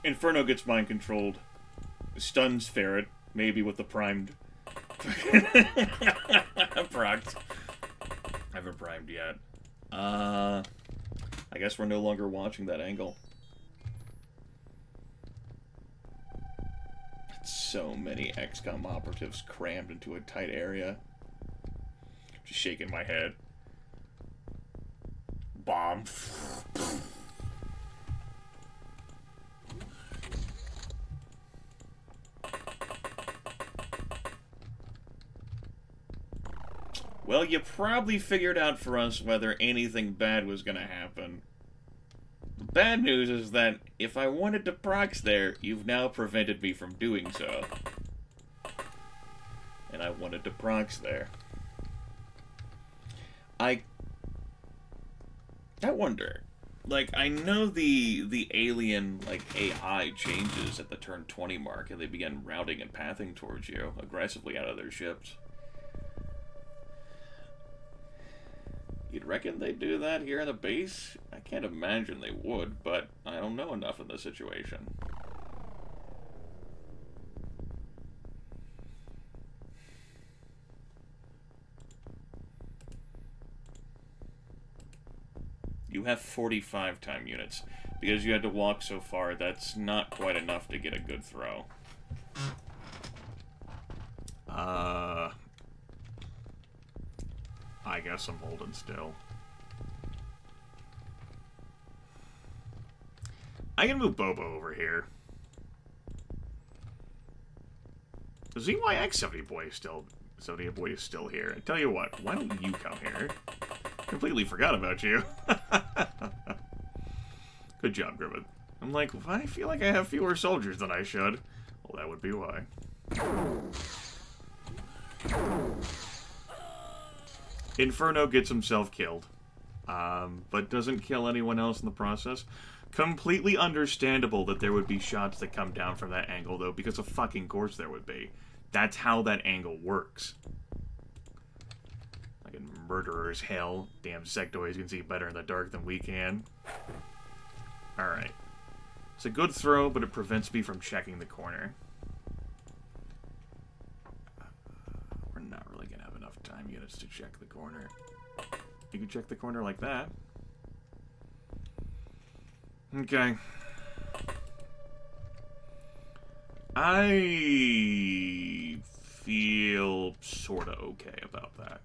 Inferno gets mind-controlled, stuns Ferret, maybe with the primed Proct. I haven't primed yet. I guess we're no longer watching that angle. So many XCOM operatives crammed into a tight area. Just shaking my head. Bomb. Well, you probably figured out for us whether anything bad was gonna happen. The bad news is that if I wanted to prox there, you've now prevented me from doing so. And I wanted to prox there. I wonder, like, I know the alien, like, AI changes at the turn 20 mark, and they begin routing and pathing towards you, aggressively out of their ships. You'd reckon they'd do that here in the base? I can't imagine they would, but I don't know enough of the situation. You have 45 time units. Because you had to walk so far, that's not quite enough to get a good throw. I guess I'm holding still. I can move Bobo over here. The ZYX 70 boy is still here. I tell you what, why don't you come here? Completely forgot about you. Good job, Grimith. I'm like, I feel like I have fewer soldiers than I should. Well, that would be why. Inferno gets himself killed, but doesn't kill anyone else in the process. Completely understandable that there would be shots that come down from that angle, though, because of fucking course there would be. That's how that angle works. Like in Murderer's Hell, damn sectoids can see better in the dark than we can. Alright. It's a good throw, but it prevents me from checking the corner. We're not really going to have enough time units to check the corner. You can check the corner like that. Okay. I feel sorta okay about that.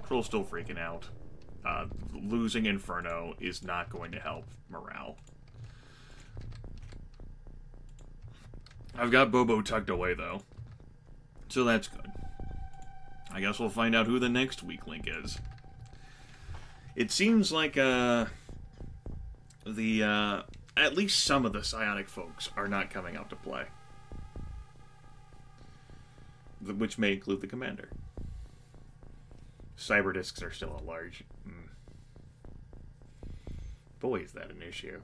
Troll's still freaking out. Losing Inferno is not going to help morale. I've got Bobo tucked away, though. So that's good. I guess we'll find out who the next weak link is. It seems like, at least some of the psionic folks are not coming out to play. Which may include the commander. Cyber discs are still at large. Boy, is that an issue.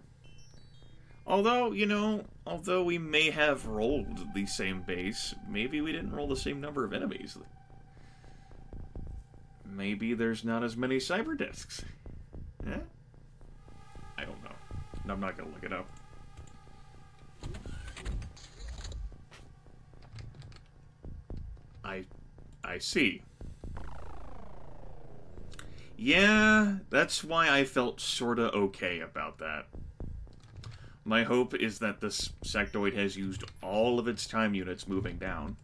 Although, you know, although we may have rolled the same base, maybe we didn't roll the same number of enemies. Maybe there's not as many cyber discs. Eh? I don't know. I'm not gonna look it up. I see. Yeah, that's why I felt sorta okay about that. My hope is that this sectoid has used all of its time units moving down.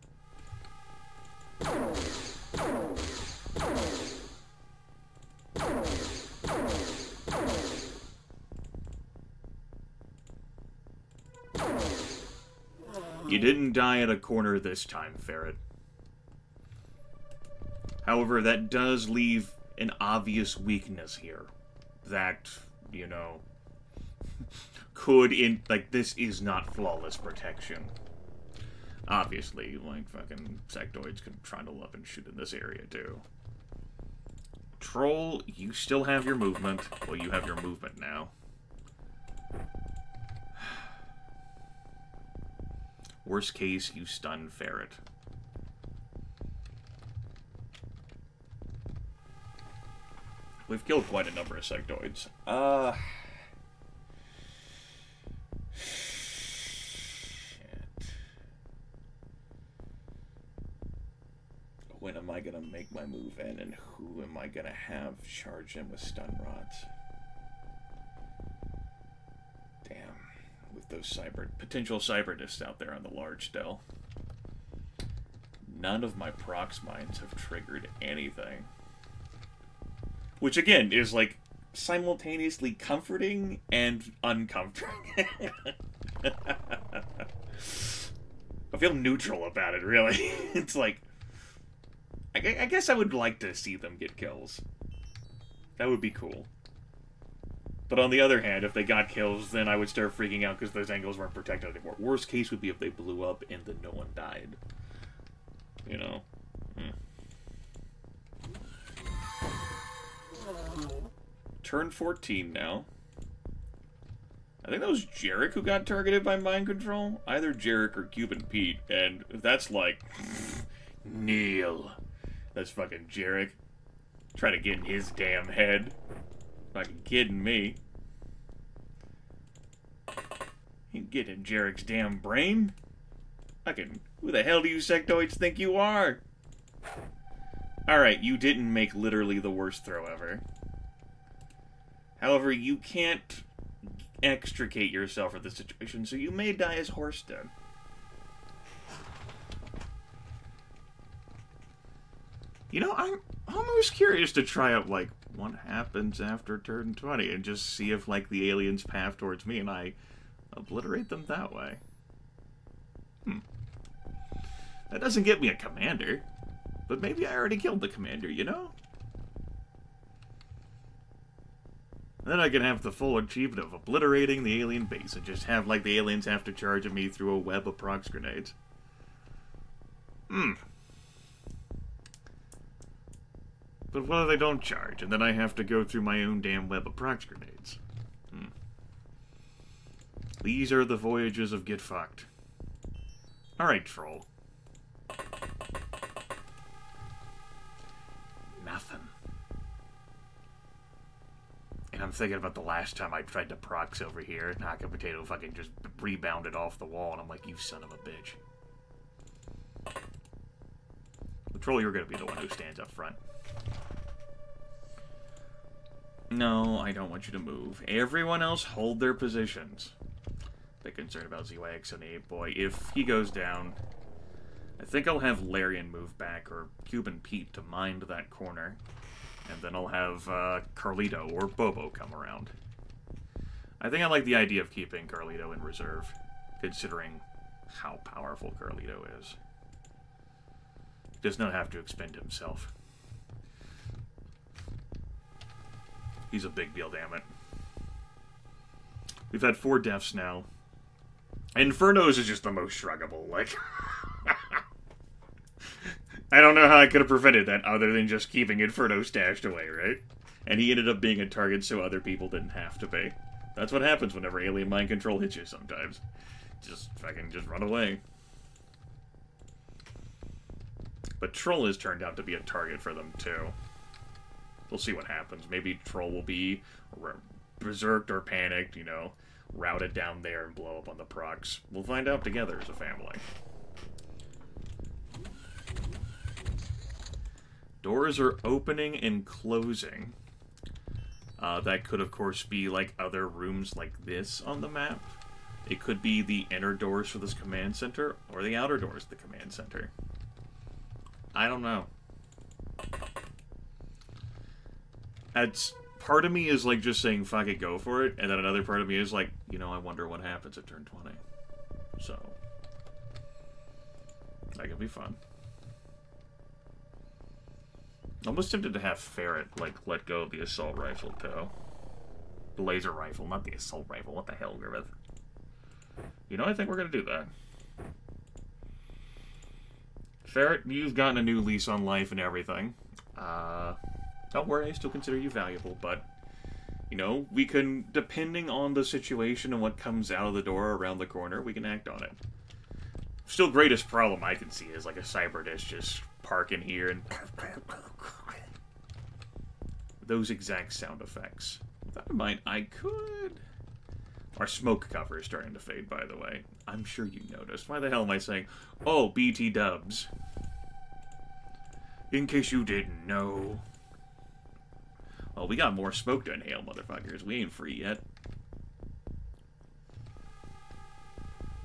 You didn't die at a corner this time, Ferret. However, that does leave an obvious weakness here. That, you know, this is not flawless protection. Obviously, like, fucking sectoids can trundle up and shoot in this area, too. Troll, you still have your movement. Well, you have your movement now. Worst case, you stun Ferret. We've killed quite a number of sectoids. Shit. my move in, and who am I gonna have charge him with stun rods? Damn, with those potential cyberdists out there on the large Dell. None of my prox mines have triggered anything. Which, again, is, like, simultaneously comforting and uncomforting. I feel neutral about it, really. It's like... I guess I would like to see them get kills. That would be cool. But on the other hand, if they got kills, then I would start freaking out because those angles weren't protected anymore. Worst case would be if they blew up and then no one died. You know? Turn 14 now. I think that was Jarek who got targeted by mind control. Either Jarek or Cuban Pete. And that's like... Neil. That's fucking Jarek. Try to get in his damn head. Fucking kidding me. You can get in Jarek's damn brain. Fucking, who the hell do you sectoids think you are? Alright, you didn't make literally the worst throw ever. However, you can't extricate yourself from this situation, so you may die as Horston. You know, I'm almost curious to try out, like, what happens after turn 20 and just see if, like, the aliens path towards me and I obliterate them that way. That doesn't get me a commander, but maybe I already killed the commander, you know? Then I can have the full achievement of obliterating the alien base and just have, like, the aliens have to charge at me through a web of prox grenades. But what if they don't charge, and then I have to go through my own damn web of prox grenades? These are the voyages of get fucked. Alright, troll. Nothing. And I'm thinking about the last time I tried to prox over here, knock a potato fucking just rebounded off the wall, and I'm like, you son of a bitch. The troll, you're gonna be the one who stands up front. No, I don't want you to move. Everyone else hold their positions. Bit concerned about ZYX on 8 boy. If he goes down, I think I'll have Larian move back, or Cuban Pete to mind that corner. And then I'll have Carlito or Bobo come around. I think I like the idea of keeping Carlito in reserve, considering how powerful Carlito is. He does not have to expend himself. He's a big deal, damn it. We've had 4 deaths now. Inferno's is just the most shruggable, like... I don't know how I could have prevented that other than just keeping Inferno stashed away, right? And he ended up being a target so other people didn't have to be. That's what happens whenever alien mind control hits you sometimes. Just fucking just run away. But Troll has turned out to be a target for them, too. We'll see what happens. Maybe Troll will be berserked or panicked, you know, routed down there and blow up on the procs. We'll find out together as a family. Doors are opening and closing. That could, of course, be like other rooms like this on the map. It could be the inner doors for this command center, or the outer doors of the command center. I don't know. Part of me is like just saying, fuck it, go for it, and then another part of me is like, you know, I wonder what happens at turn 20. So, that could be fun. Almost tempted to have Ferret, like, let go of the assault rifle, too. The laser rifle, not the assault rifle. What the hell, Grimith? You know, I think we're gonna do that. Ferret, you've gotten a new lease on life and everything. Don't worry, I still consider you valuable, but, you know, we can, depending on the situation and what comes out of the door around the corner, we can act on it. Still, greatest problem I can see is, like, a Cyberdisc just parking here and... those exact sound effects. With that in mind, I could... Our smoke cover is starting to fade, by the way. I'm sure you noticed. Why the hell am I saying, oh, BT dubs? In case you didn't know. Well, we got more smoke to inhale, motherfuckers. We ain't free yet.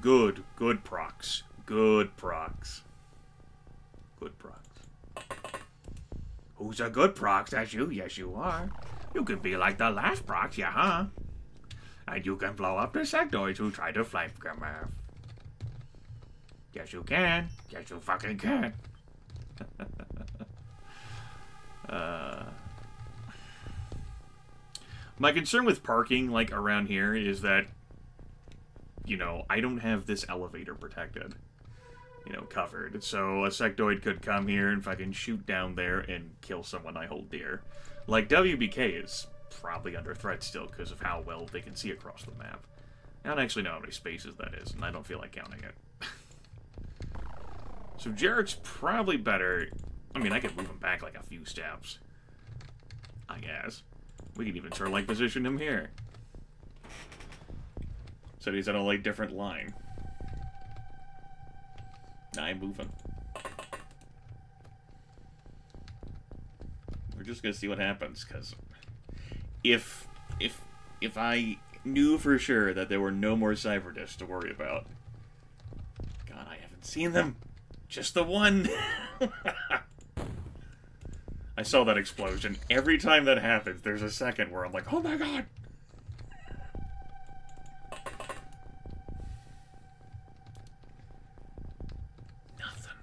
Good. Good procs. Good procs. Good procs. Who's a good procs? That's you. Yes, you are. You can be like the last procs, yeah, huh? And you can blow up the sectoids who try to flank Grimith. Yes, you can. Yes, you fucking can. My concern with parking, like, around here is that, you know, I don't have this elevator protected. You know, covered. So a sectoid could come here and fucking shoot down there and kill someone I hold dear. Like, WBK is probably under threat still because of how well they can see across the map. I don't actually know how many spaces that is, and I don't feel like counting it. So Jarek's probably better. I mean, I could move him back like a few steps. I guess. We could even sort of like position him here. So he's on a like different line. Nah, I'm moving. We're just gonna see what happens, because if I knew for sure that there were no more cyber discs to worry about. God, I haven't seen them. Just the one. I saw that explosion. Every time that happens, there's a second where I'm like, oh my god! Nothing.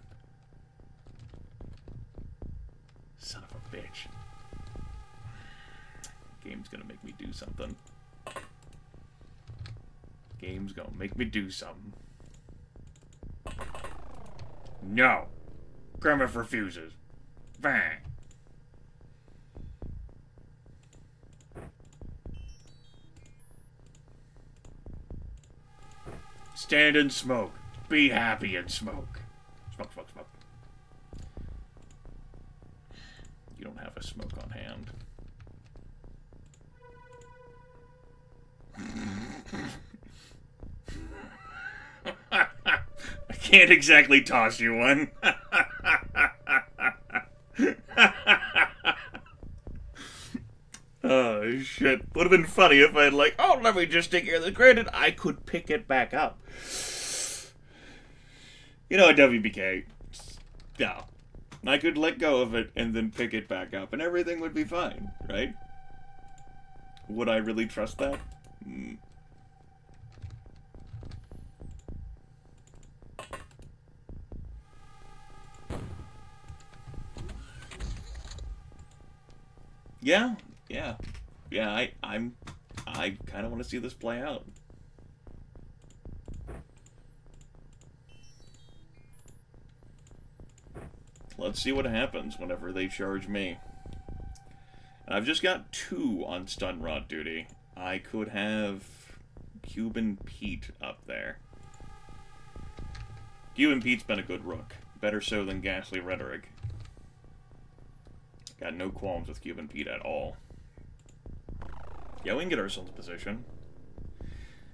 Son of a bitch. Game's gonna make me do something. Game's gonna make me do something. No! Grimith refuses. Bang! Stand and smoke. Be happy and smoke. Smoke, smoke, smoke. You don't have a smoke on hand. I can't exactly toss you one. Oh, shit. Would have been funny if I'd like, oh, let me just take care of this. Granted, I could pick it back up. You know, WBK. No. I could let go of it and then pick it back up, and everything would be fine, right? Would I really trust that? Yeah. I kind of want to see this play out. Let's see what happens whenever they charge me. And I've just got 2 on stun rod duty. I could have Cuban Pete up there. Cuban Pete's been a good rook. Better so than Ghastly Rhetoric. Got no qualms with Cuban Pete at all. Yeah, we can get ourselves in position.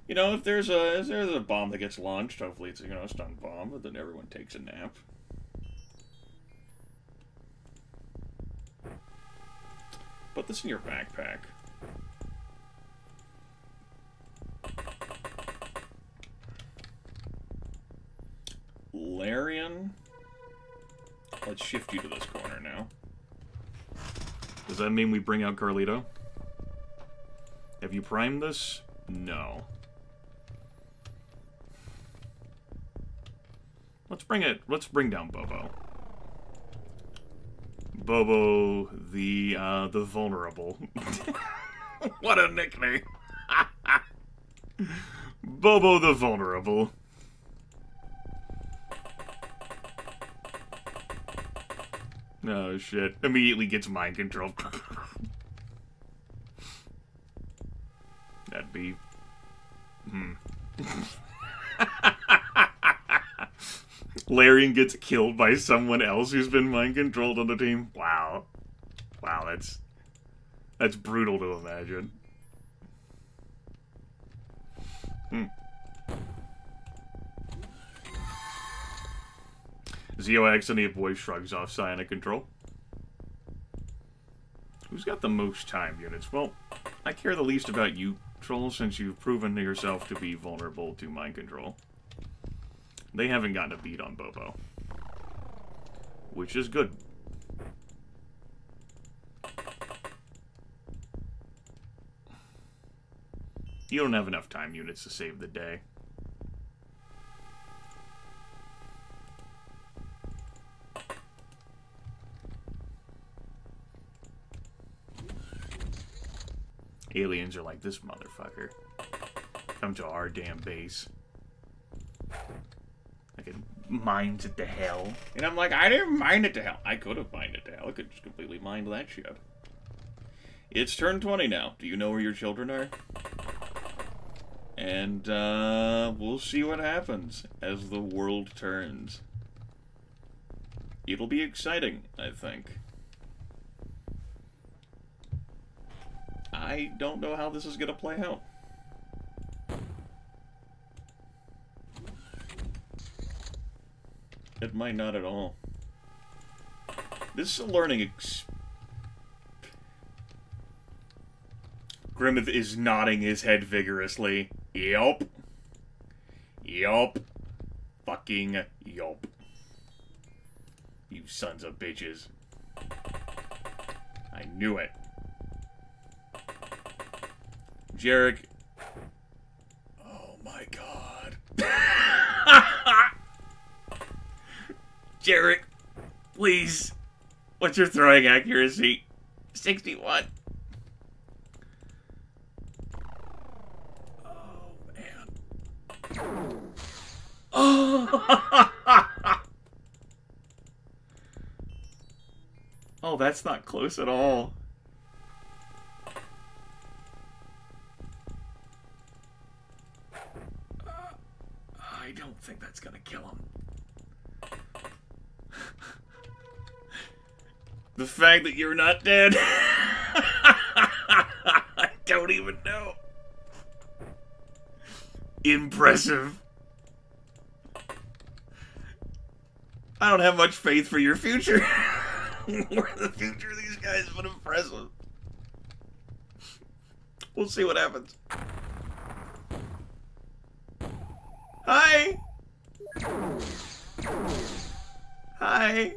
You know, if there's a bomb that gets launched, hopefully it's, you know, a stun bomb, but then everyone takes a nap. Put this in your backpack. Larian. Let's shift you to this corner now. Does that mean we bring out Carlito? Have you primed this? No. Let's bring down Bobo. Bobo the vulnerable. What a nickname. Bobo the vulnerable. Oh shit. Immediately gets mind control. That'd be... Larian gets killed by someone else who's been mind controlled on the team. Wow. Wow, that's brutal to imagine. ZOX and the boy shrugs off psionic control. Who's got the most time units? Well, I care the least about you, Troll, since you've proven yourself to be vulnerable to mind control. They haven't gotten a beat on Bobo. Which is good. You don't have enough time units to save the day. Aliens are like, this motherfucker. Come to our damn base. I can mine it to hell. And I'm like, I didn't mine it to hell. I could have mined it to hell. I could just completely mine that shit. It's turn 20 now. Do you know where your children are? And, we'll see what happens as the world turns. It'll be exciting, I think. I don't know how this is going to play out. It might not at all. This is a learning Grimith is nodding his head vigorously. Yup. Yup. Fucking yup. You sons of bitches. I knew it. Jarek. Oh my god. Jarek, please. What's your throwing accuracy? 61. Oh, man. Oh. Oh, that's not close at all. I don't think that's gonna kill him. The fact that you're not dead. I don't even know. Impressive. I don't have much faith for your future. Or the future of these guys, but impressive. We'll see what happens. Hi! Hi!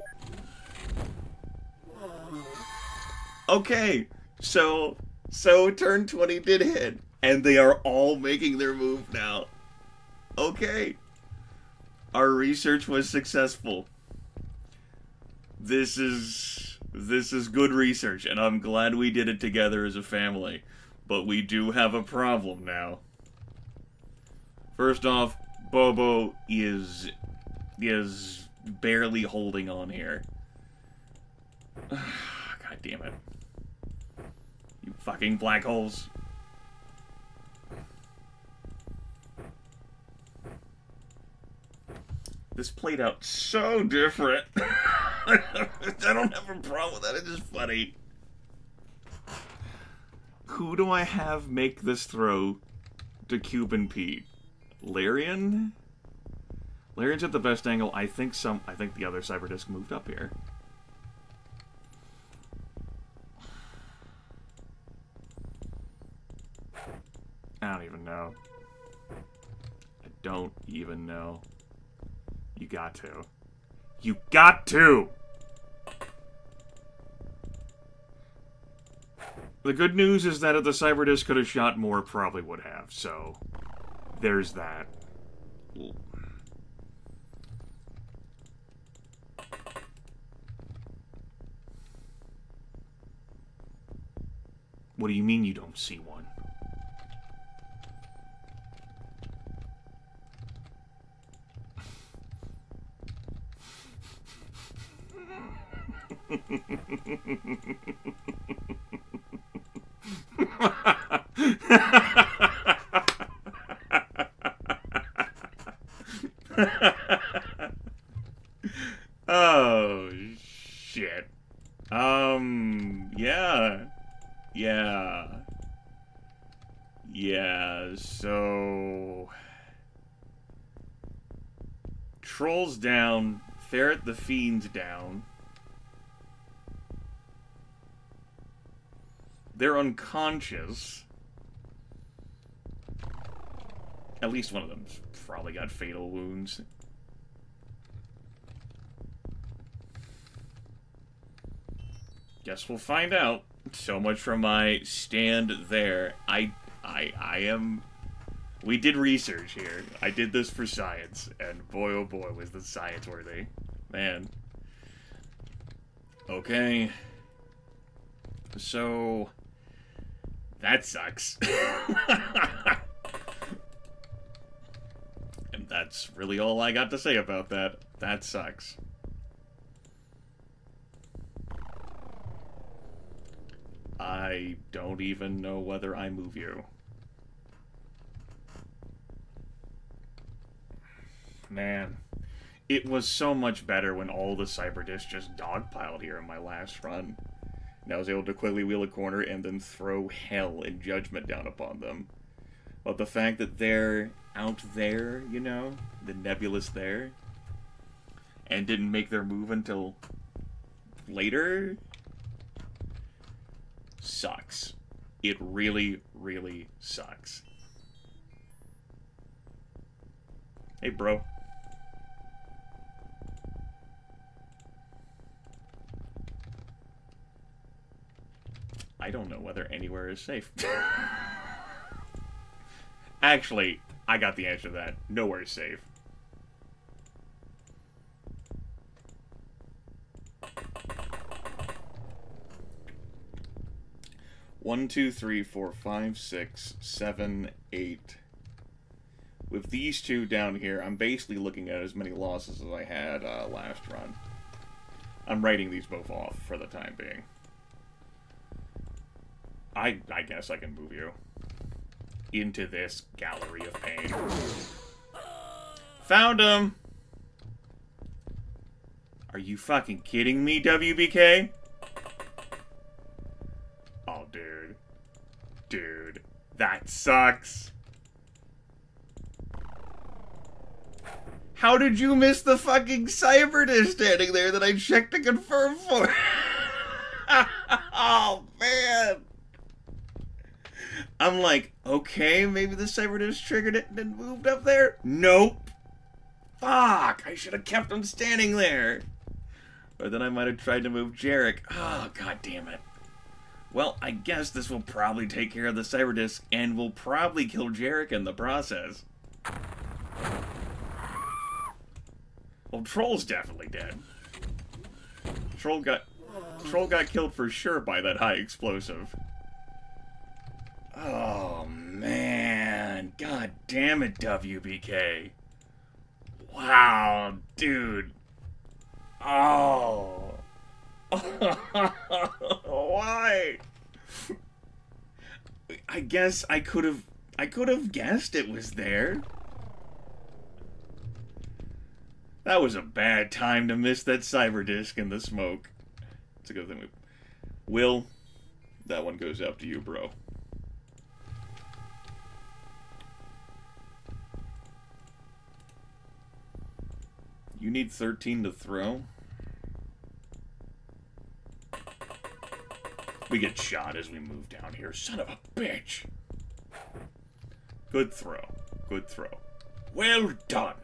Okay, so turn 20 did hit, and they are all making their move now. Okay. Our research was successful. This is good research, and I'm glad we did it together as a family. But we do have a problem now. First off, Bobo is barely holding on here. God damn it. You fucking black holes. This played out so different. I don't have a problem with that, it's just funny. Who do I have make this throw to Cuban Pete? Larian? Larian's at the best angle. I think the other Cyber Disc moved up here. I don't even know. I don't even know. You got to. You got to! The good news is that if the Cyber Disc could have shot more, probably would have, so there's that. What do you mean you don't see one? Oh, shit. Yeah, so... Troll's down, Ferret the Fiend's down. They're unconscious. At least one of them's probably got fatal wounds. Guess we'll find out. So much for my stand there. I am... We did research here. I did this for science, and boy oh boy was this science worthy. Man. Okay. So... That sucks. And that's really all I got to say about that. That sucks. I don't even know whether I move you. Man, it was so much better when all the Cyberdiscs just dogpiled here in my last run. And I was able to quickly wheel a corner and then throw hell and judgment down upon them. But the fact that they're out there, you know, the nebulous there, and didn't make their move until later, sucks. It really, really sucks. Hey, bro. I don't know whether anywhere is safe. Actually, I got the answer to that. Nowhere is safe. One, two, three, four, 5, 6, 7, 8. With these two down here, I'm basically looking at as many losses as I had last run. I'm writing these both off for the time being. I guess I can move you into this gallery of pain. Found him! Are you fucking kidding me, WBK? Oh, dude. Dude. That sucks. How did you miss the fucking Cyberdisc standing there that I checked to confirm for? Oh, man. I'm like, okay, maybe the Cyberdisc triggered it and then moved up there? Nope. Fuck, I should have kept him standing there. Or then I might have tried to move Jarek. Oh, god damn it. Well, I guess this will probably take care of the Cyberdisc and will probably kill Jarek in the process. Well, Troll's definitely dead. Troll got killed for sure by that high explosive. Oh, man. God damn it, WBK. Wow, dude. Oh. Why? I guess I could have guessed it was there. That was a bad time to miss that Cyberdisc in the smoke. It's a good thing we... Will, that one goes up to you, bro. You need 13 to throw. We get shot as we move down here. Son of a bitch. Good throw. Good throw. Well done.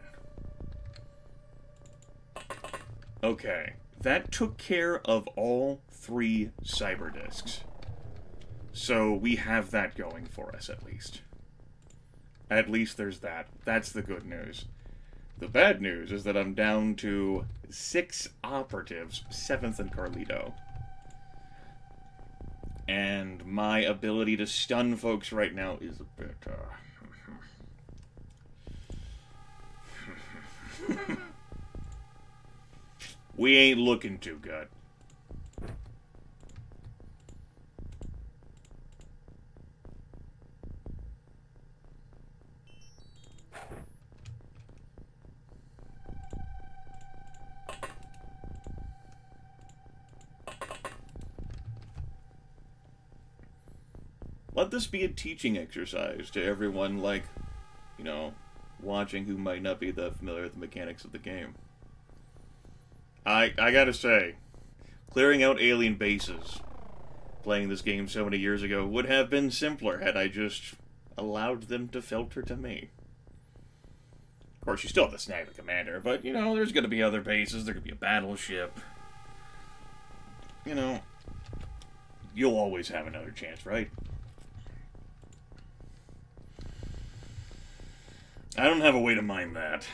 Okay. That took care of all 3 Cyberdiscs. So we have that going for us, at least. At least there's that. That's the good news. The bad news is that I'm down to 6 operatives, 7th and Carlito. And my ability to stun folks right now is a bit, we ain't looking too good. Let this be a teaching exercise to everyone, like, you know, watching who might not be that familiar with the mechanics of the game. I gotta say, clearing out alien bases playing this game so many years ago would have been simpler had I just allowed them to filter to me. Of course, you still have to snag the commander, but, you know, there's going to be other bases, there could be a battleship. You know, you'll always have another chance, right? I don't have a way to mine that.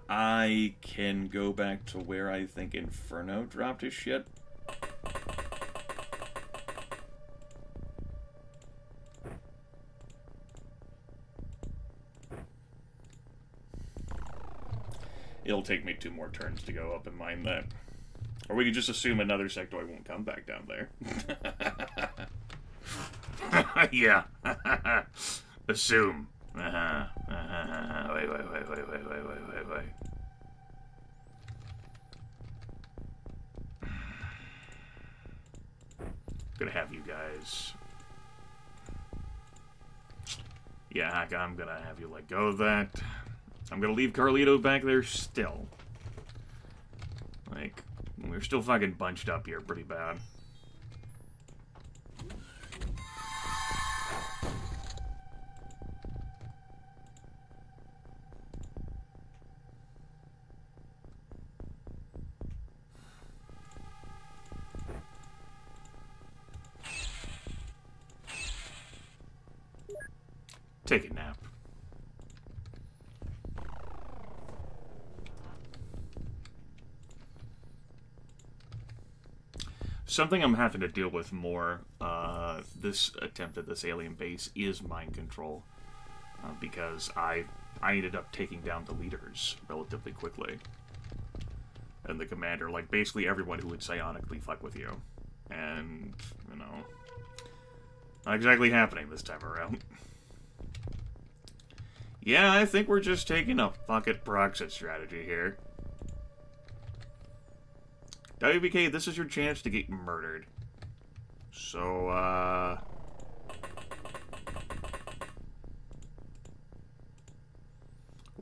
I can go back to where I think Inferno dropped his shit. It'll take me 2 more turns to go up and mine that. Or we could just assume another sectoid won't come back down there. Yeah. Assume. Wait. Gonna have you guys... Yeah, I'm gonna have you let go of that. I'm gonna leave Carlito back there still. Like, we're still fucking bunched up here pretty bad. Take a nap. Something I'm having to deal with more, this attempt at this alien base is mind control. Because I ended up taking down the leaders relatively quickly. And the commander, like, basically everyone who would psionically fuck with you. And, you know, not exactly happening this time around. Yeah, I think we're just taking a fuck it proxy strategy here. WBK, this is your chance to get murdered. So, I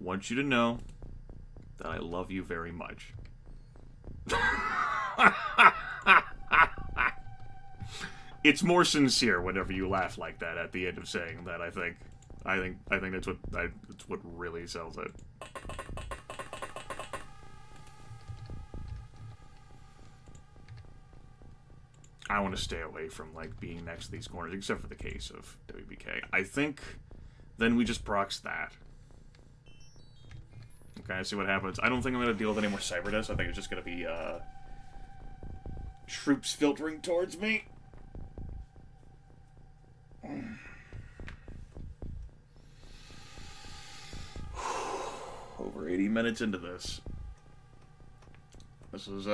want you to know that I love you very much. It's more sincere whenever you laugh like that at the end of saying that, I think. I think that's what really sells it. I want to stay away from, like, being next to these corners, except for the case of WBK. I think then we just prox that. Okay, see what happens. I don't think I'm going to deal with any more cyber dust. I think it's just going to be, troops filtering towards me. Over 80 minutes into this. This is,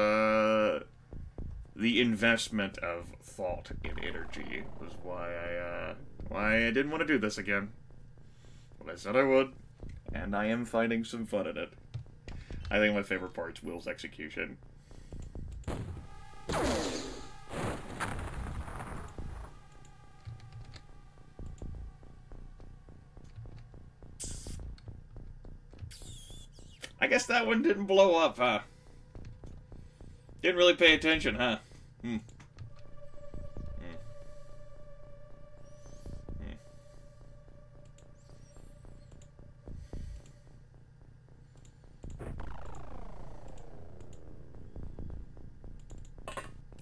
the investment of thought in energy was why I didn't want to do this again. But I said I would, and I am finding some fun in it. I think my favorite part's Will's execution. I guess that one didn't blow up, huh? Didn't really pay attention, huh?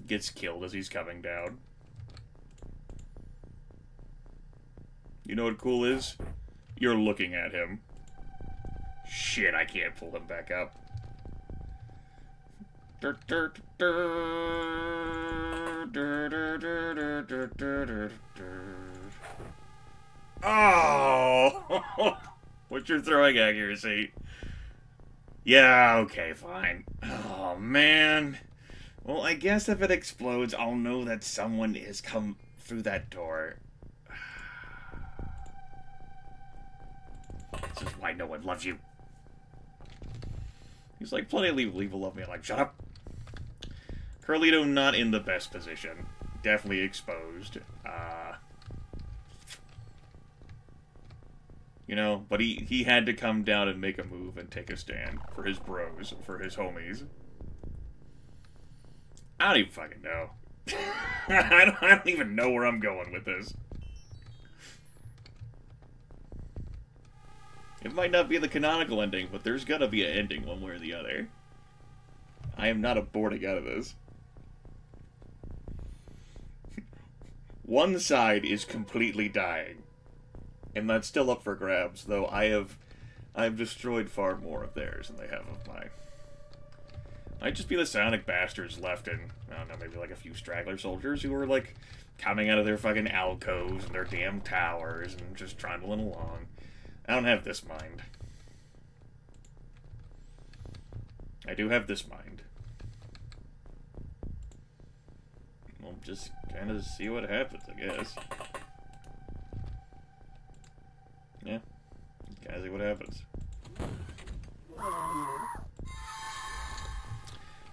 Gets killed as he's coming down. You know what cool is? You're looking at him. Shit, I can't pull him back up. Oh! What's your throwing accuracy? Yeah, okay, fine. Oh, man. Well, I guess if it explodes, I'll know that someone has come through that door. This is why no one loves you. He's like, plenty of people love me. I'm like, shut up. Carlito not in the best position. Definitely exposed. You know, but he had to come down and make a move and take a stand for his bros, for his homies. I don't even fucking know. I don't even know where I'm going with this. It might not be the canonical ending, but there's gotta be an ending one way or the other. I am not aborting out of this. One side is completely dying. And that's still up for grabs, though I've destroyed far more of theirs than they have of mine. Might just be the Sonic bastards left in, I don't know, maybe like a few straggler soldiers who are like coming out of their fucking alcoves and their damn towers and just trundling along. I don't have this mind. I do have this mind. We'll just kind of see what happens, I guess. Yeah. Kind of see what happens.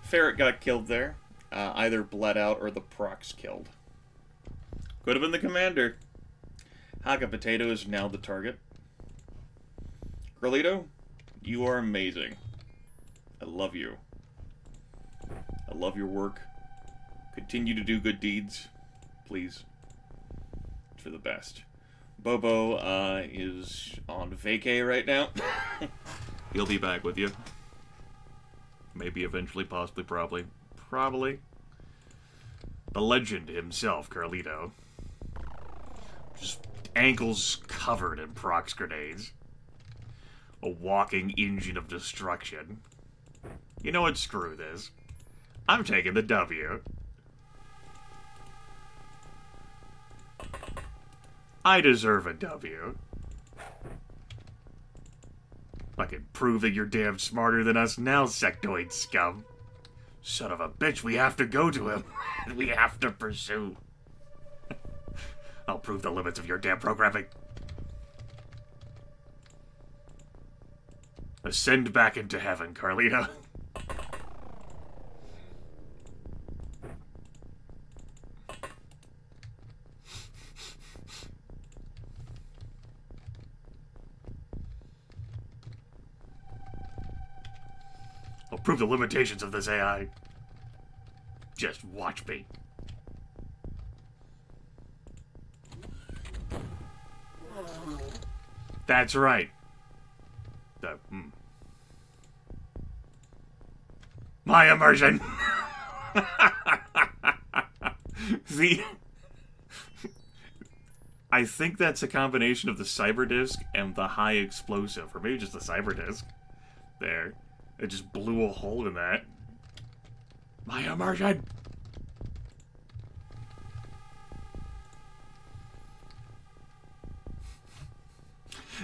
Ferret got killed there. Either bled out or the procs killed. Could have been the commander. Haka Potato is now the target. Carlito, you are amazing. I love you. I love your work. Continue to do good deeds. Please. It's for the best. Bobo is on vacay right now. He'll be back with you. Maybe eventually, possibly, probably. Probably. The legend himself, Carlito. Just ankles covered in prox grenades. A walking engine of destruction. You know what? Screw this. I'm taking the W. I deserve a W. Fucking proving you're damn smarter than us now, sectoid scum. Son of a bitch, we have to go to him. We have to pursue. I'll prove the limits of your damn programming. Ascend back into heaven, Carlito. I'll prove the limitations of this AI. Just watch me. That's right. My immersion! See? I think that's a combination of the cyber disc and the high explosive, or maybe just the cyber disc. There. It just blew a hole in that. My immersion!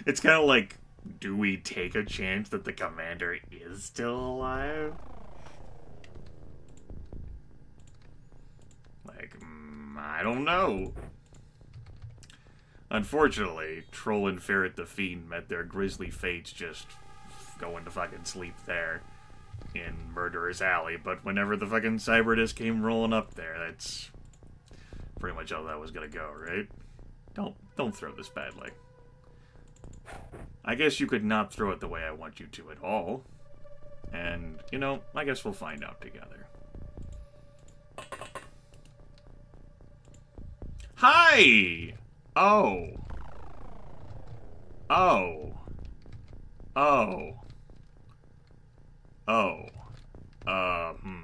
It's kind of like, do we take a chance that the commander is still alive? Like, I don't know. Unfortunately, Troll and Ferret the Fiend met their grisly fates just going to fucking sleep there in Murderer's Alley, but whenever the fucking Cyberdisc came rolling up there, that's pretty much how that was gonna go, right? Don't throw this badly. I guess you could not throw it the way I want you to at all. And, you know, I guess we'll find out together. Hi! Oh. Oh. Oh. Oh. Hmm.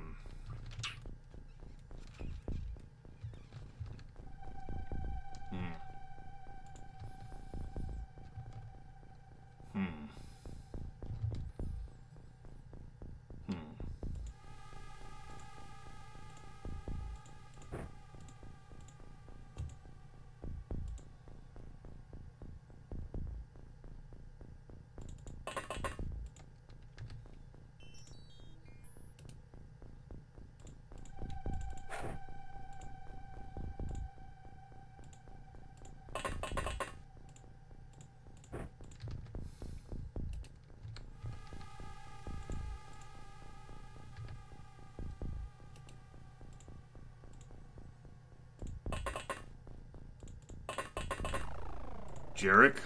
Jarek?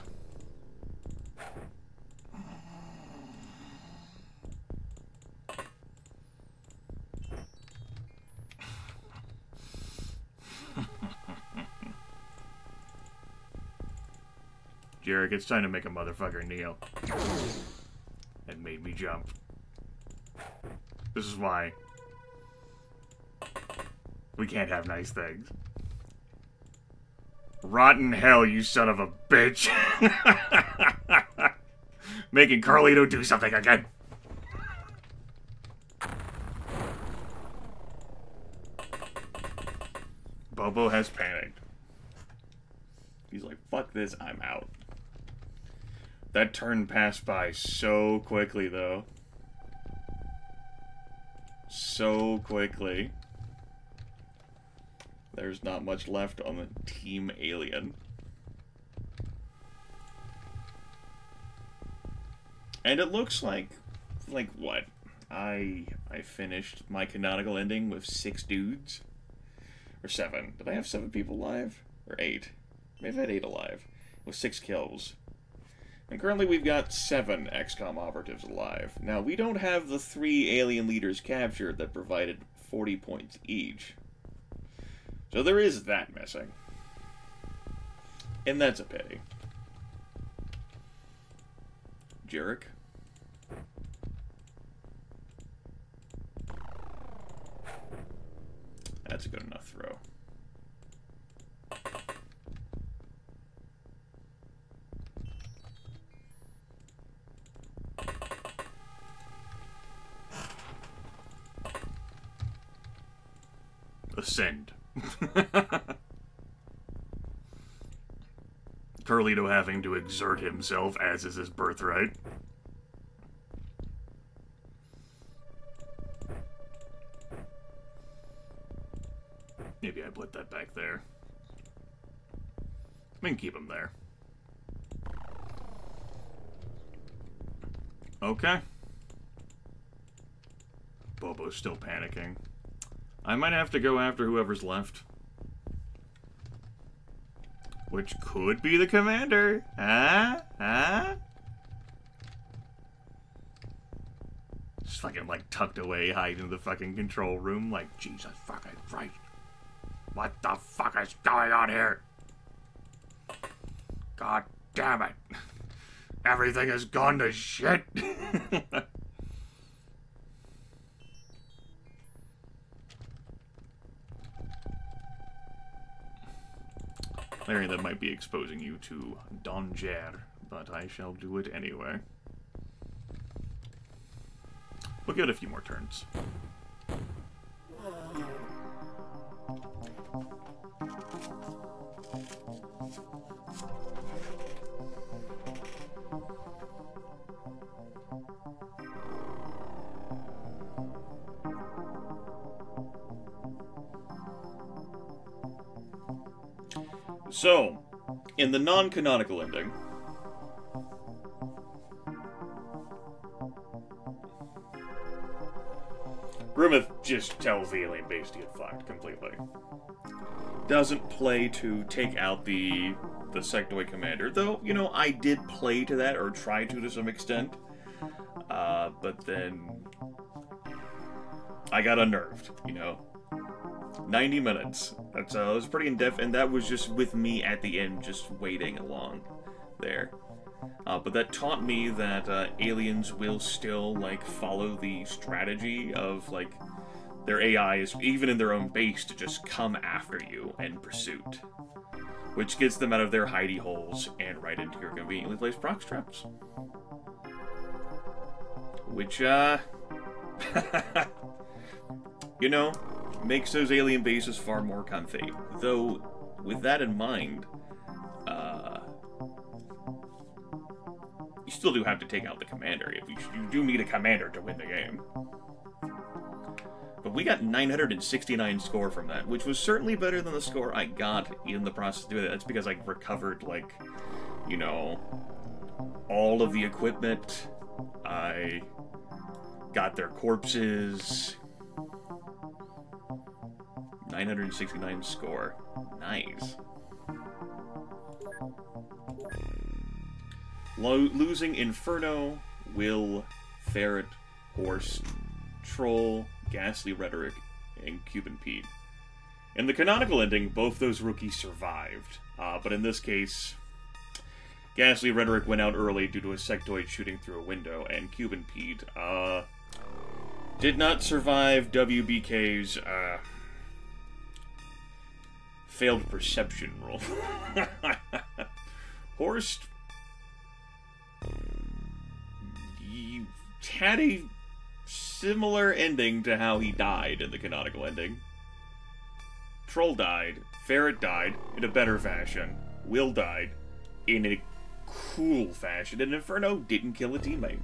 Jarek, it's time to make a motherfucker kneel. And made me jump. This is why we can't have nice things. Rotten hell, you son of a bitch! Making Carlito do something again! Bobo has panicked. He's like, fuck this, I'm out. That turn passed by so quickly, though. So quickly. There's not much left on the Team Alien. And it looks like what? I finished my canonical ending with 6 dudes. Or 7. Did I have 7 people alive? Or 8? Maybe I had 8 alive. With 6 kills. And currently we've got 7 XCOM operatives alive. Now, we don't have the 3 alien leaders captured that provided 40 points each. So there is that missing. And that's a pity. Jarek? That's a good enough throw. Ascend. Carlito having to exert himself, as is his birthright. Maybe I put that back there. We can keep him there. Okay. Bobo's still panicking. I might have to go after whoever's left. Which could be the commander. Huh? Just fucking, like, tucked away, hiding in the fucking control room. Like, Jesus fucking Christ. What the fuck is going on here? God damn it. Everything has gone to shit. Larry, that might be exposing you to danger, but I shall do it anyway. We'll give it a few more turns. So, in the non-canonical ending, Grimith just tells the alien base to get fucked completely. Doesn't play to take out the sectoid commander, though, you know, I did play to that, or try to some extent, but then I got unnerved, you know. 90 minutes. That's it was pretty in-depth, and that was just with me at the end, just waiting along there. But that taught me that aliens will still, like, follow the strategy of, like, their AI is, even in their own base, to just come after you in pursuit. Which gets them out of their hidey holes and right into your conveniently placed proc traps. Which, you know, makes those alien bases far more comfy. Though, with that in mind, you still do have to take out the commander. You do need a commander to win the game. But we got 969 score from that, which was certainly better than the score I got in the process of doing it. That's because I recovered, like, you know, all of the equipment. I got their corpses. 969 score. Nice. Losing Inferno, Will, Ferret, Horse, Troll, Ghastly Rhetoric, and Cuban Pete. In the canonical ending, both those rookies survived. But in this case, Ghastly Rhetoric went out early due to a sectoid shooting through a window, and Cuban Pete, did not survive WBK's, failed perception roll. Horst had a similar ending to how he died in the canonical ending. Troll died, Ferret died in a better fashion, Will died in a cool fashion, and Inferno didn't kill a teammate.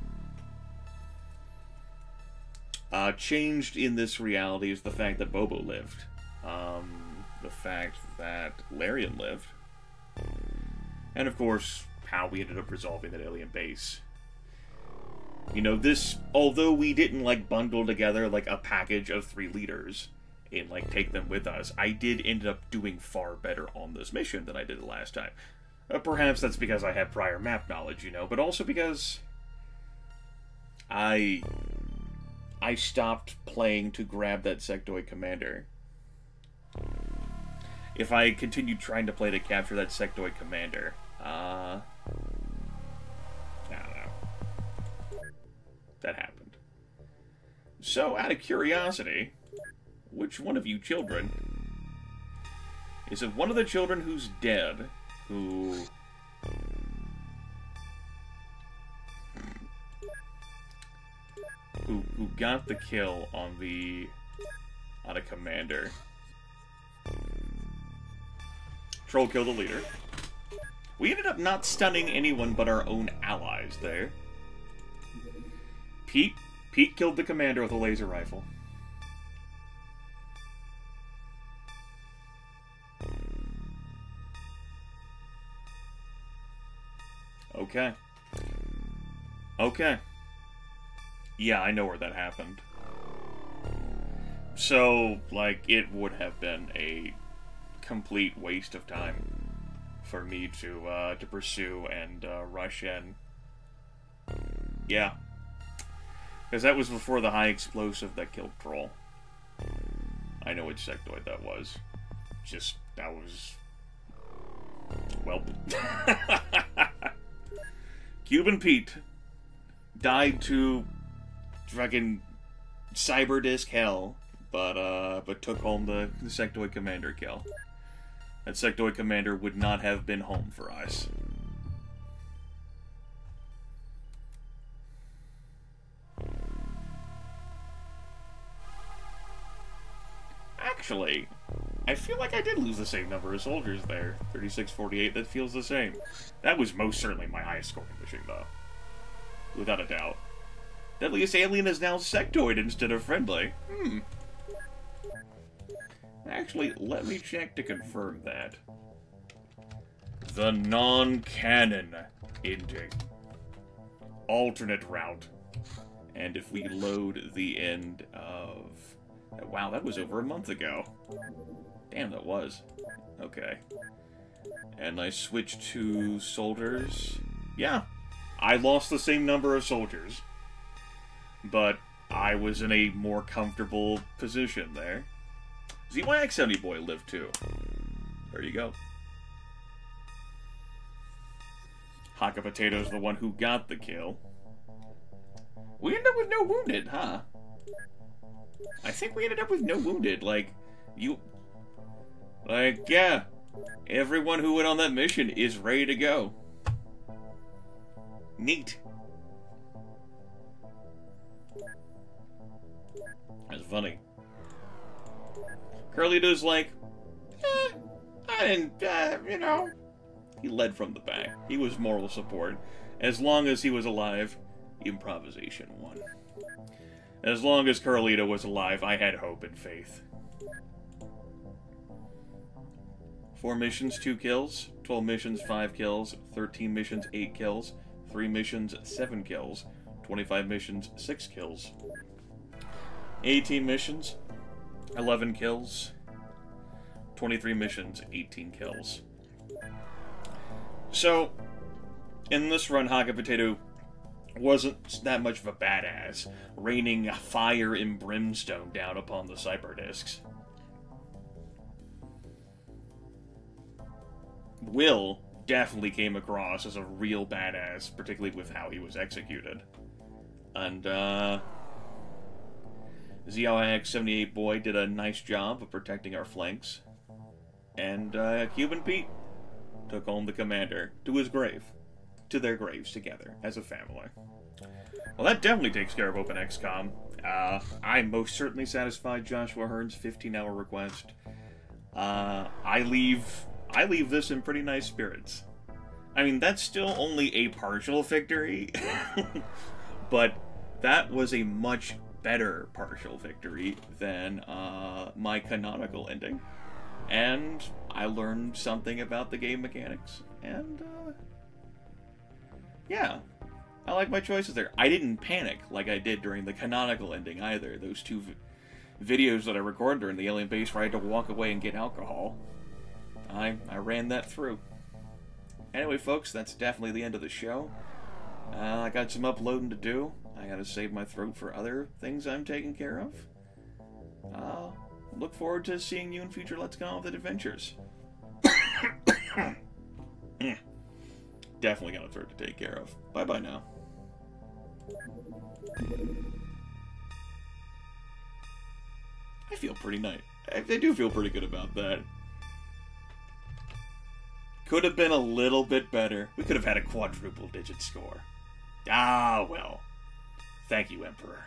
Changed in this reality is the fact that Bobo lived. The fact that Larian lived. And of course, how we ended up resolving that alien base. You know, this, although we didn't, like, bundle together, like, a package of 3 leaders and, like, take them with us, I did end up doing far better on this mission than I did the last time. Perhaps that's because I had prior map knowledge, you know, but also because I stopped playing to grab that sectoid commander. If I continued trying to play to capture that sectoid commander, I don't know. That happened. So, out of curiosity, which one of you children, is it one of the children who's dead, who got the kill on a commander? Troll killed the leader. We ended up not stunning anyone but our own allies there. Pete killed the commander with a laser rifle. Okay. Okay. Yeah, I know where that happened. So, like, it would have been a complete waste of time for me to pursue and rush in. Yeah. Because that was before the high explosive that killed Troll. I know which sectoid that was. Just, that was... well... Cuban Pete died to fucking cyber disk hell, but took home the sectoid commander kill. That sectoid commander would not have been home for us. Actually, I feel like I did lose the same number of soldiers there. 36-48, that feels the same. That was most certainly my highest scoring mission, though. Without a doubt. Deadliest alien is now sectoid instead of friendly. Actually, let me check to confirm that. The non-canon ending. Alternate route. And if we load the end of... wow, that was over a month ago. Damn, that was. Okay. And I switched to soldiers. Yeah. I lost the same number of soldiers. But I was in a more comfortable position there. ZYX Sunny Boy lived too. There you go. Haka Potato's the one who got the kill. We ended up with no wounded, huh? I think we ended up with no wounded. Like, yeah. Everyone who went on that mission is ready to go. Neat. That's funny. Carlito's like, I didn't, you know. He led from the back. He was moral support. As long as he was alive, improvisation won. As long as Carlito was alive, I had hope and faith. 4 missions, 2 kills. 12 missions, 5 kills. 13 missions, 8 kills. 3 missions, 7 kills. 25 missions, 6 kills. 18 missions, 11 kills. 23 missions, 18 kills. So, in this run, Haka Potato wasn't that much of a badass, raining fire and brimstone down upon the cyber disks. Will definitely came across as a real badass, particularly with how he was executed. And, ZLIX-78 boy did a nice job of protecting our flanks. And, Cuban Pete took home the commander to his grave. To their graves together, as a family. Well, that definitely takes care of OpenXcom. I'm most certainly satisfied Joshua Hearn's 15-hour request. I leave this in pretty nice spirits. I mean, that's still only a partial victory, but that was a much better partial victory than my canonical ending. And I learned something about the game mechanics, and yeah, I like my choices there. I didn't panic like I did during the canonical ending either. Those two videos that I recorded during the alien base where I had to walk away and get alcohol. I ran that through. Anyway, folks, that's definitely the end of the show. I got some uploading to do. I gotta save my throat for other things I'm taking care of. Look forward to seeing you in future Let's Go On With It adventures. Definitely got a throat to take care of. Bye-bye now. I feel pretty nice. I do feel pretty good about that. Could have been a little bit better. We could have had a quadruple-digit score. Ah, well. Thank you, Emperor.